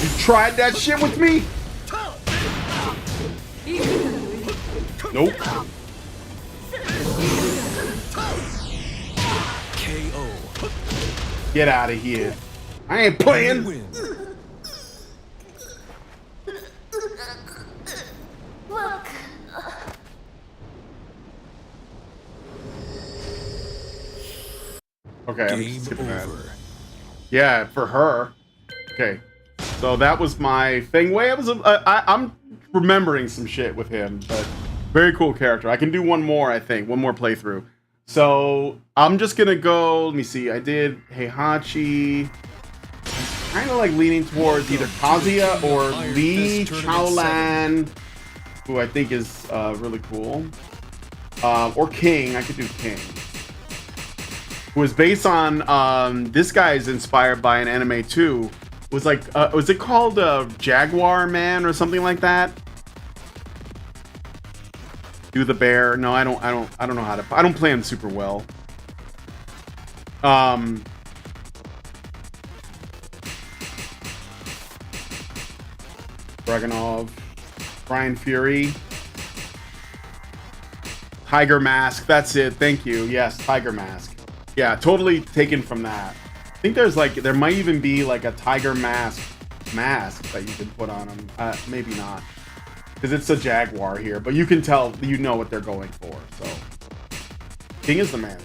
S5: You tried that shit with me? Nope.
S6: KO.
S5: Get out of here. I ain't playing.
S6: Win.
S5: Okay, I'm
S6: Game
S5: skipping that.
S6: over.
S5: Yeah, for her. Okay, so that was my thing. I'm remembering some shit with him, but very cool character. I can do one more, I think, one more playthrough. So I'm just gonna go. Let me see. I did Heihachi. Kind of like leaning towards either Kazuya or Lee Chaolan, who I think is really cool. Or King. I could do King. Who was based on this guy is inspired by an anime too. It was like was it called Jaguar Man or something like that? Do the bear? No, I don't know how to. I don't play him super well. Dragunov, Brian Fury, Tiger Mask. That's it. Thank you. Yes, Tiger Mask. Yeah, totally taken from that. I think there might even be like a Tiger Mask that you can put on him. Maybe not, because it's a Jaguar here, but you can tell, you know what they're going for. So King is the man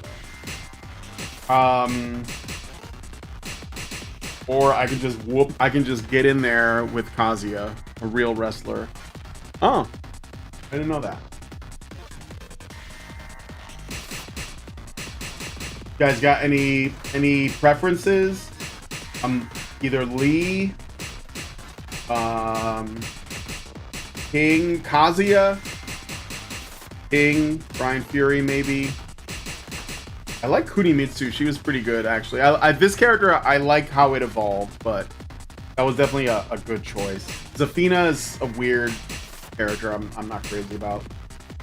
S5: though. Or I can just get in there with Kazuya, a real wrestler. Oh, I didn't know that. You guys got any preferences? Either Lee, King, Kazuya, King, Brian Fury, maybe. I like Kunimitsu. She was pretty good, actually. This character, I like how it evolved, but that was definitely a good choice. Zafina is a weird character I'm not crazy about.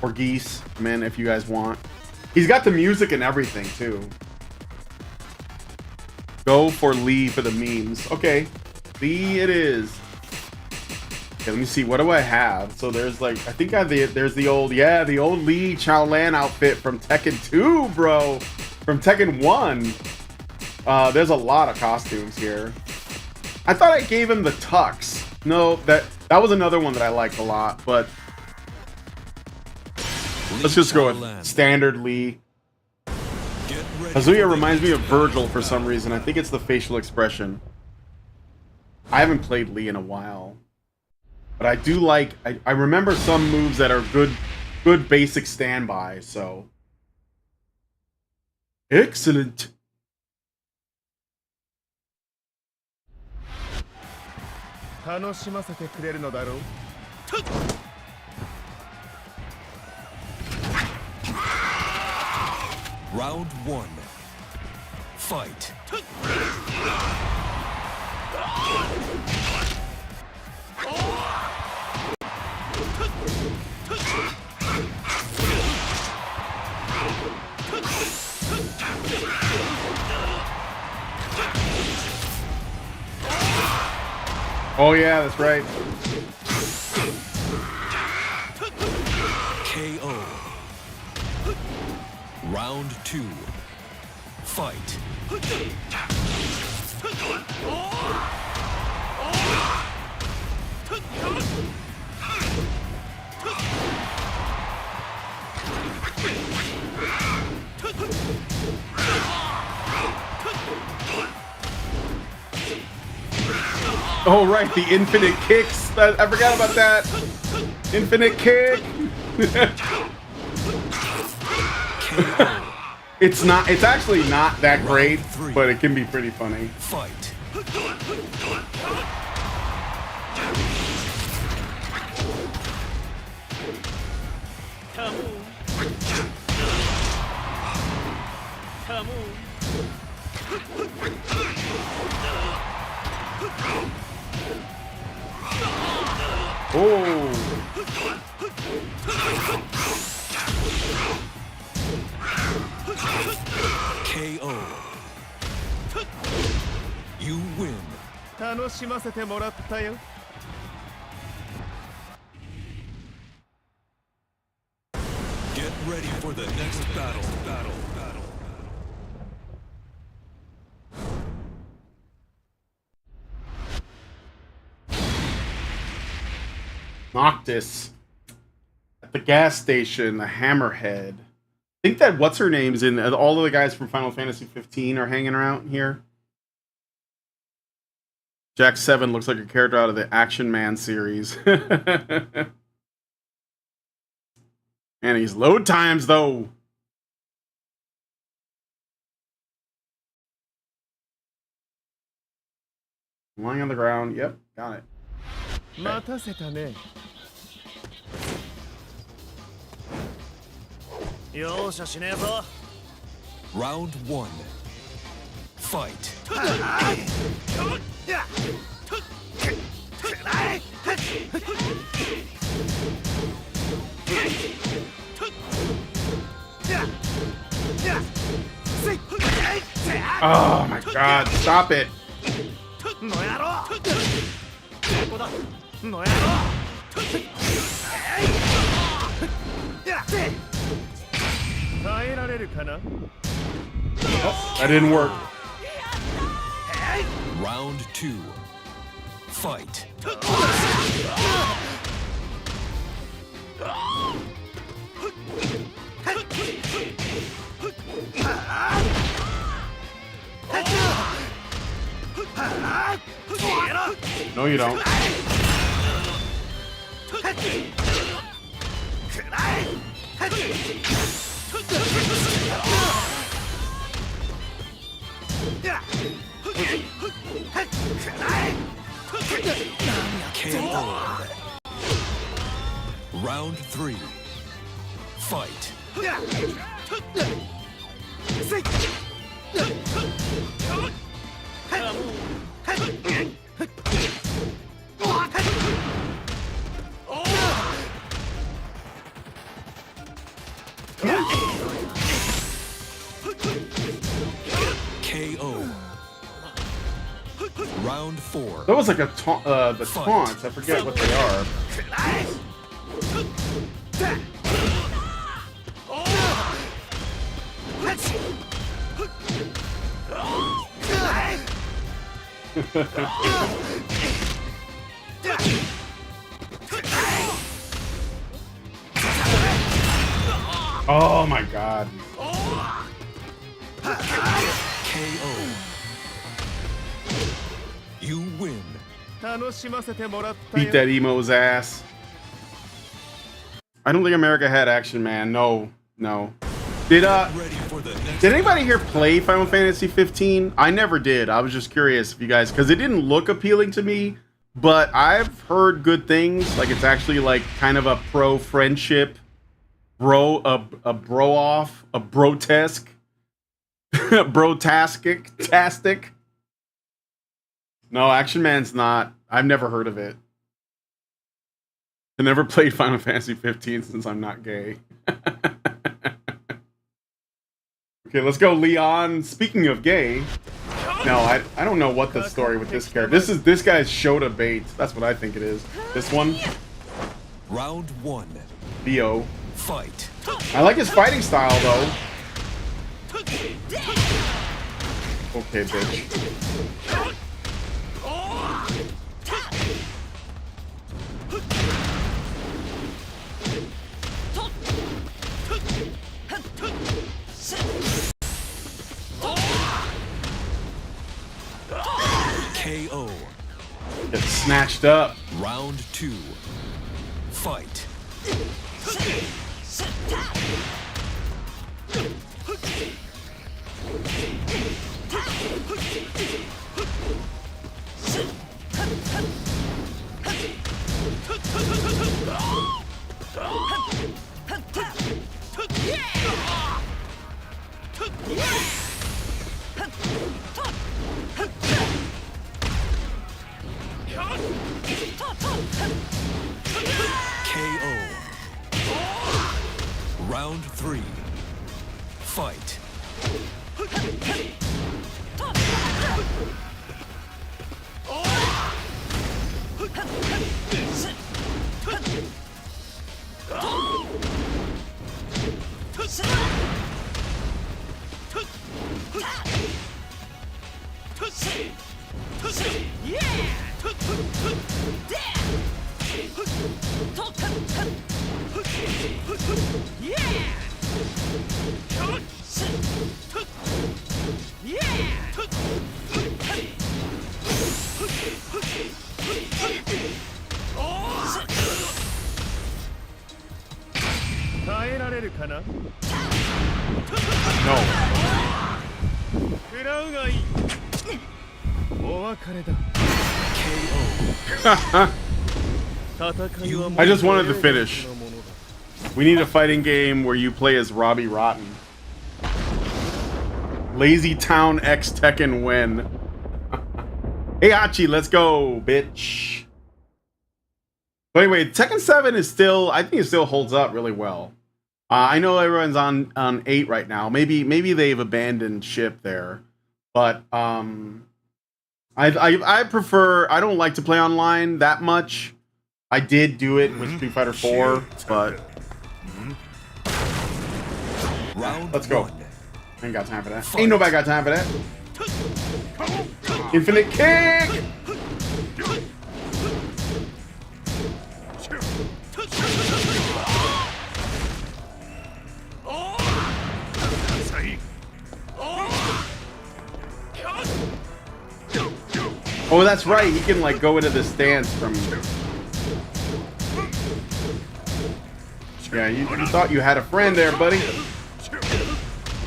S5: Or Geese, man, if you guys want. He's got the music and everything, too. Go for Lee for the memes. Okay, Lee it is. Okay, let me see. What do I have? So there's like, I think there's the old Lee Chaolan outfit from Tekken 2, bro. From Tekken 1. There's a lot of costumes here. I thought I gave him the tux. No, that was another one that I liked a lot, but let's just go with standard Lee. Kazuya reminds me of Virgil for some reason. I think it's the facial expression. I haven't played Lee in a while, but I do like. I remember some moves that are good basic standby. So excellent.
S6: Round 1. Fight.
S5: Oh yeah, that's right.
S6: KO. Round 2. Fight.
S5: Oh right, the infinite kicks. I forgot about that. Infinite kick. It's not. It's actually not that great, but it can be pretty funny.
S6: Fight.
S5: Oh.
S6: KO. You win.
S7: 楽しませてもらったよ。
S6: Get ready for the next battle.
S5: Noctis at the gas station, the Hammerhead. I think that what's her name's in all of the guys from Final Fantasy 15 are hanging around here. Jack 7 looks like a character out of the Action Man series. And he's load times though. Lying on the ground. Yep, got it.
S7: 待たせたね。容赦しねえぞ。
S6: Round 1. Fight.
S5: Oh my god, stop it.
S7: の野郎。ここだ。の野郎。耐えられるかな。
S5: Oh, that didn't work.
S6: Round 2. Fight.
S5: No, you don't.
S6: KO. Round 3. Fight. KO. Round 4.
S5: That was like a the taunts. I forget what they are. Oh my god.
S6: KO. You win.
S7: 楽しませてもらったよ。
S5: Beat that emo's ass. I don't think America had Action Man. No. Did
S6: Ready for the next
S5: Did anybody here play Final Fantasy 15? I never did. I was just curious if you guys, because it didn't look appealing to me, but I've heard good things. Like it's actually like kind of a pro friendship, a bro off, a brotesque, brotastic. No, Action Man's not. I've never heard of it. I never played Final Fantasy 15 since I'm not gay. Okay, let's go, Leon. Speaking of gay, no, I don't know what the story with this character. This guy's Shota bait. That's what I think it is. This one,
S6: Round 1.
S5: Theo.
S6: Fight.
S5: I like his fighting style though. Okay, bitch.
S6: KO.
S5: Get snatched up.
S6: Round 2. Fight. KO. Round 3. Fight.
S5: I just wanted to finish. We need a fighting game where you play as Robbie Rotten. Lazy Town X Tekken win. Heihachi, let's go, bitch. But anyway, Tekken 7 is still, I think it still holds up really well. I know everyone's on 8 right now. Maybe they've abandoned ship there. But I prefer, I don't like to play online that much. I did do it with Street Fighter 4, but let's go. Ain't got time for that. Ain't nobody got time for that. Infinite kick! Oh, that's right. He can like go into the stance from. Yeah, you thought you had a friend there, buddy.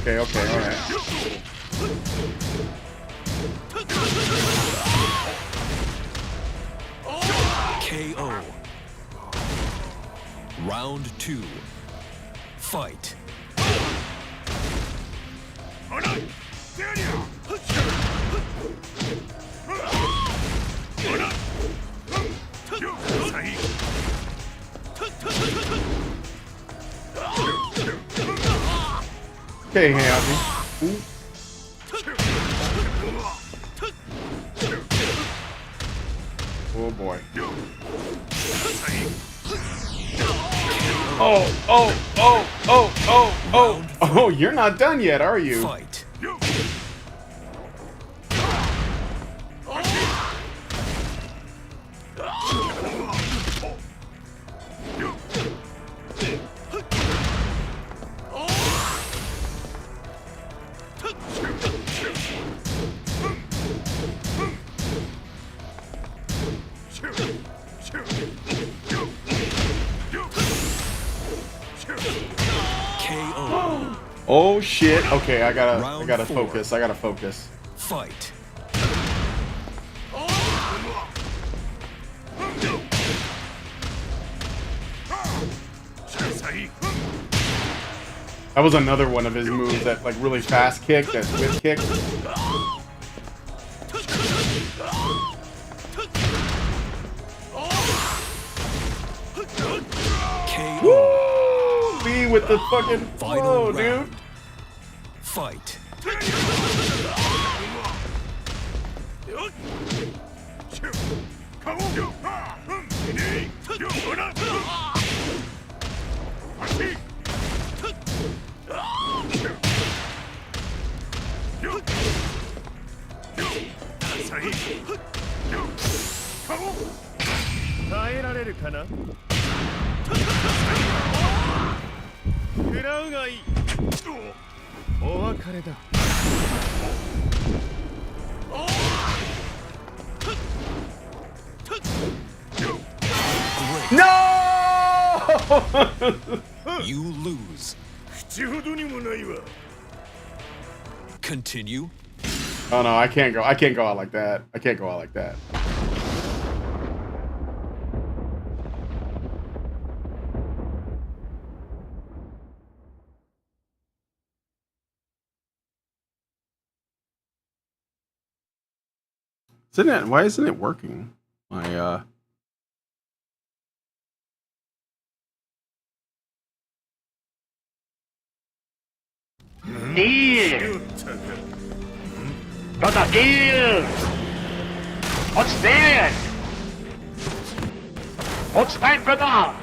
S5: Okay, all right.
S6: KO. Round 2. Fight.
S5: Okay, Heihachi. Oh boy. Oh, you're not done yet, are you?
S6: Fight.
S5: Oh shit. Okay, I gotta focus. I gotta focus.
S6: Fight.
S5: That was another one of his moves, that like really fast kick, that whip kick. Woo! Lee with the fucking flow, dude.
S6: Fight.
S5: No!
S6: You lose. Continue.
S5: Oh no, I can't go. I can't go out like that. I can't go out like that. Why isn't it working? My
S9: Deal! Got a deal! What's that? What's time for now?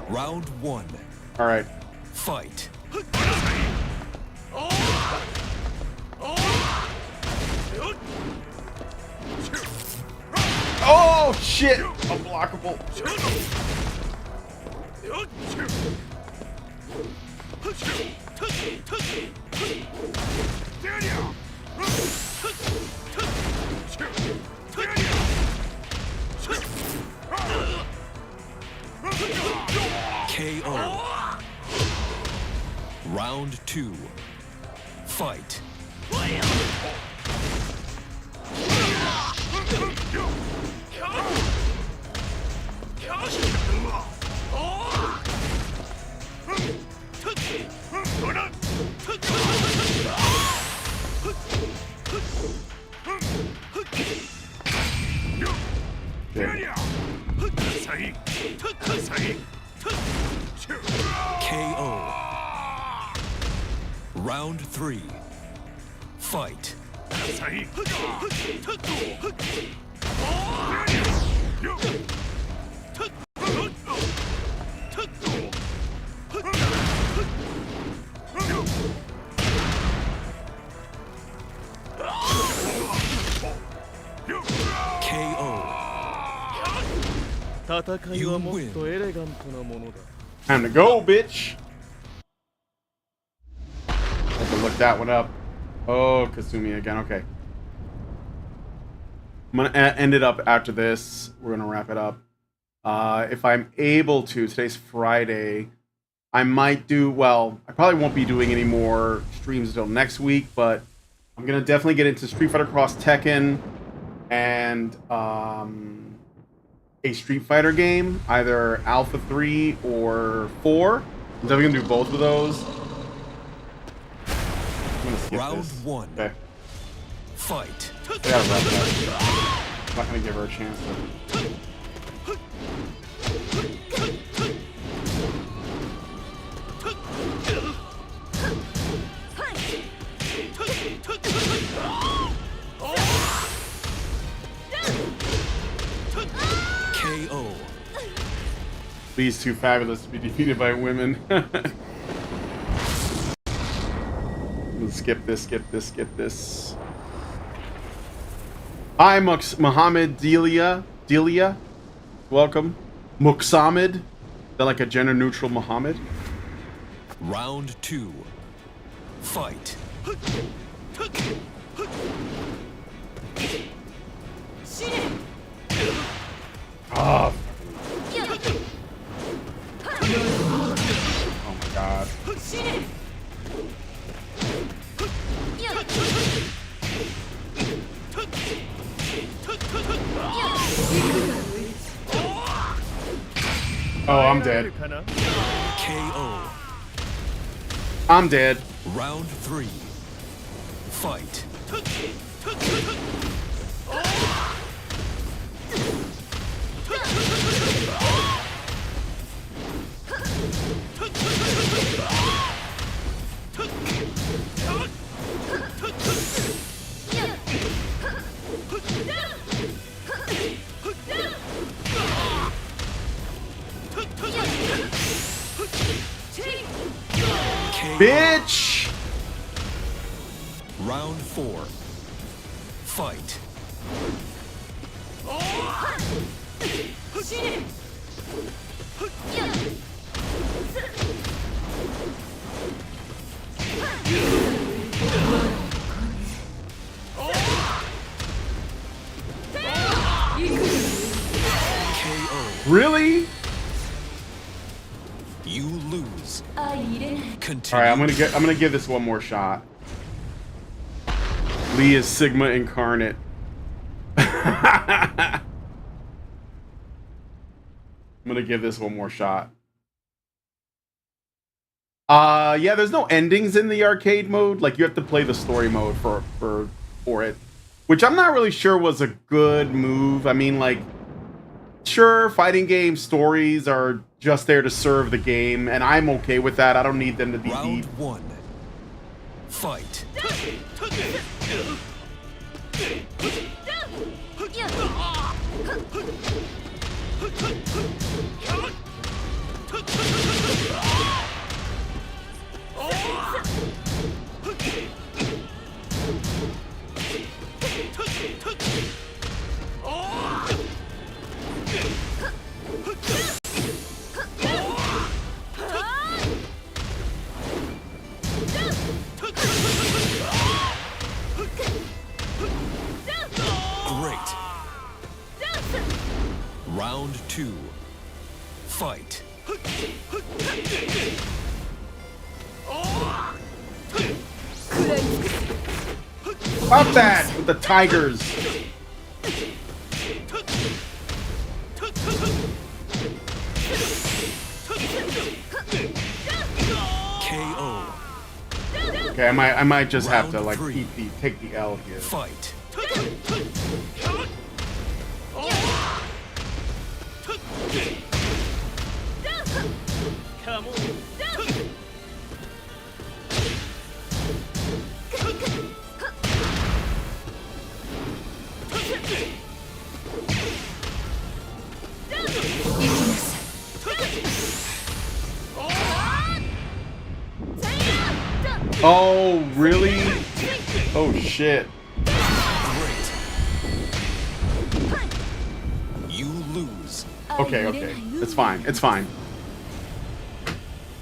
S6: Round one.
S5: all right.
S6: Fight.
S5: Oh shit! Unblockable.
S6: KO. Round two. Fight. KO. Round three. Fight. You win.
S5: Time to go, bitch. I have to look that one up. Oh, Kasumi again. Okay. I'm gonna end it up after this. We're gonna wrap it up. If I'm able to, today's Friday, I might do, well, I probably won't be doing any more streams until next week, but I'm gonna definitely get into Street Fighter Cross Tekken and a Street Fighter game, either Alpha 3 or 4. I'm definitely gonna do both of those. I'm gonna skip
S6: Round
S5: this.
S6: one.
S5: Okay.
S6: Fight.
S5: I gotta wrap it up. I'm not gonna give her a chance to.
S6: KO.
S5: These two fabulous to be defeated by women. Let's skip this, skip this, skip this. Hi, Mohammed Delia. Welcome. Muxamid. Is that like a gender neutral Muhammad?
S6: Round two. Fight.
S5: Oh. Oh my god. Oh, I'm dead.
S6: KO.
S5: I'm dead.
S6: Round three. Fight.
S5: Bitch!
S6: Round four. Fight.
S5: Really?
S6: You lose. Continue.
S5: All right, I'm gonna give this one more shot. Lee is Sigma incarnate. I'm gonna give this one more shot. Yeah, there's no endings in the arcade mode. Like, you have to play the story mode for it, which I'm not really sure was a good move. I mean, like, sure, fighting game stories are just there to serve the game, and I'm okay with that. I don't need them to be
S6: Round
S5: deep.
S6: 1. Fight. Great. Round 2. Fight.
S5: Stop that with the tigers.
S6: KO.
S5: Okay, I might just have to
S6: Round
S5: like
S6: 3.
S5: take the L here.
S6: Fight.
S7: Come on.
S5: Oh, really? Oh, shit.
S6: Great. You lose.
S5: Okay, okay. It's fine. It's fine.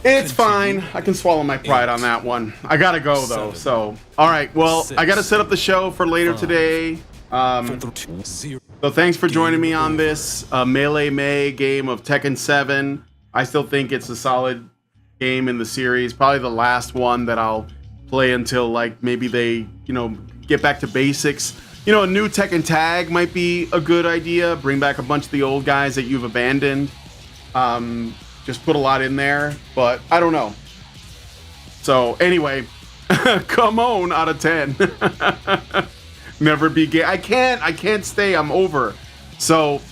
S5: It's fine. I can swallow my pride on that one. I gotta go, though, so. Alright, well, I gotta set up the show for later today. So thanks for joining me on this Melee May game of Tekken 7. I still think it's a solid game in the series. Probably the last one that I'll play until, like, maybe they, you know, get back to basics. You know, a new Tekken tag might be a good idea. Bring back a bunch of the old guys that you've abandoned. Just put a lot in there, but I don't know. So anyway, come on out of 10. Never be gay. I can't stay. I'm over. So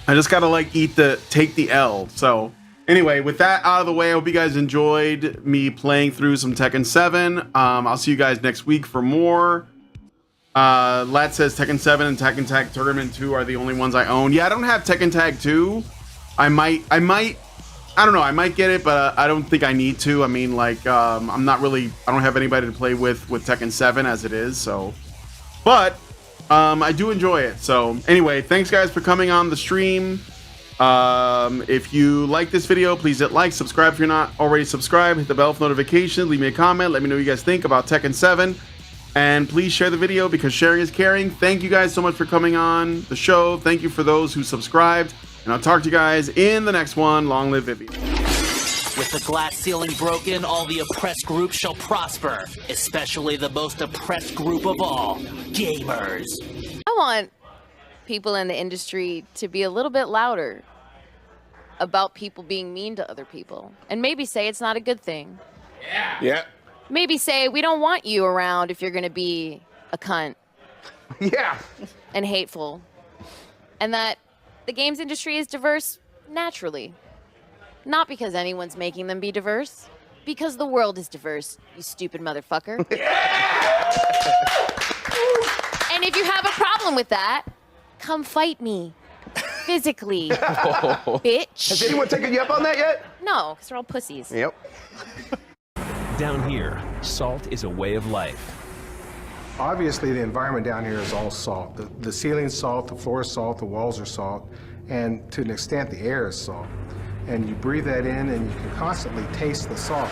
S5: I just gotta like take the L. So anyway, with that out of the way, I hope you guys enjoyed me playing through some Tekken 7. I'll see you guys next week for more. Lat says Tekken 7 and Tekken Tag Tournament 2 are the only ones I own. Yeah, I don't have Tekken Tag 2. I might, I don't know, I might get it, but I don't think I need to. I mean, like, I'm not really, I don't have anybody to play with Tekken 7 as it is, so. But, I do enjoy it. So, anyway, thanks guys for coming on the stream. If you like this video, please hit like, subscribe if you're not already subscribed, hit the bell for notifications, leave me a comment, let me know what you guys think about Tekken 7. And please share the video because sharing is caring. Thank you guys so much for coming on the show. Thank you for those who subscribed. And I'll talk to you guys in the next one. Long live Vivian.
S10: With the glass ceiling broken, all the oppressed groups shall prosper, especially the most oppressed group of all, gamers.
S11: I want people in the industry to be a little bit louder about people being mean to other people. And maybe say it's not a good thing.
S1: Yeah.
S11: Maybe say we don't want you around if you're going to be a cunt.
S1: Yeah.
S11: And hateful. And that the games industry is diverse naturally. Not because anyone's making them be diverse. Because the world is diverse, you stupid motherfucker. Yeah! And if you have a problem with that, come fight me. Physically. Bitch.
S1: Has anyone taken you up on that yet?
S11: No, because they're all pussies.
S1: Yep.
S12: Down here, salt is a way of life.
S13: Obviously, the environment down here is all salt. The ceiling's salt, the floor is salt, the walls are salt, and to an extent, the air is salt. And you breathe that in, and you can constantly taste the salt.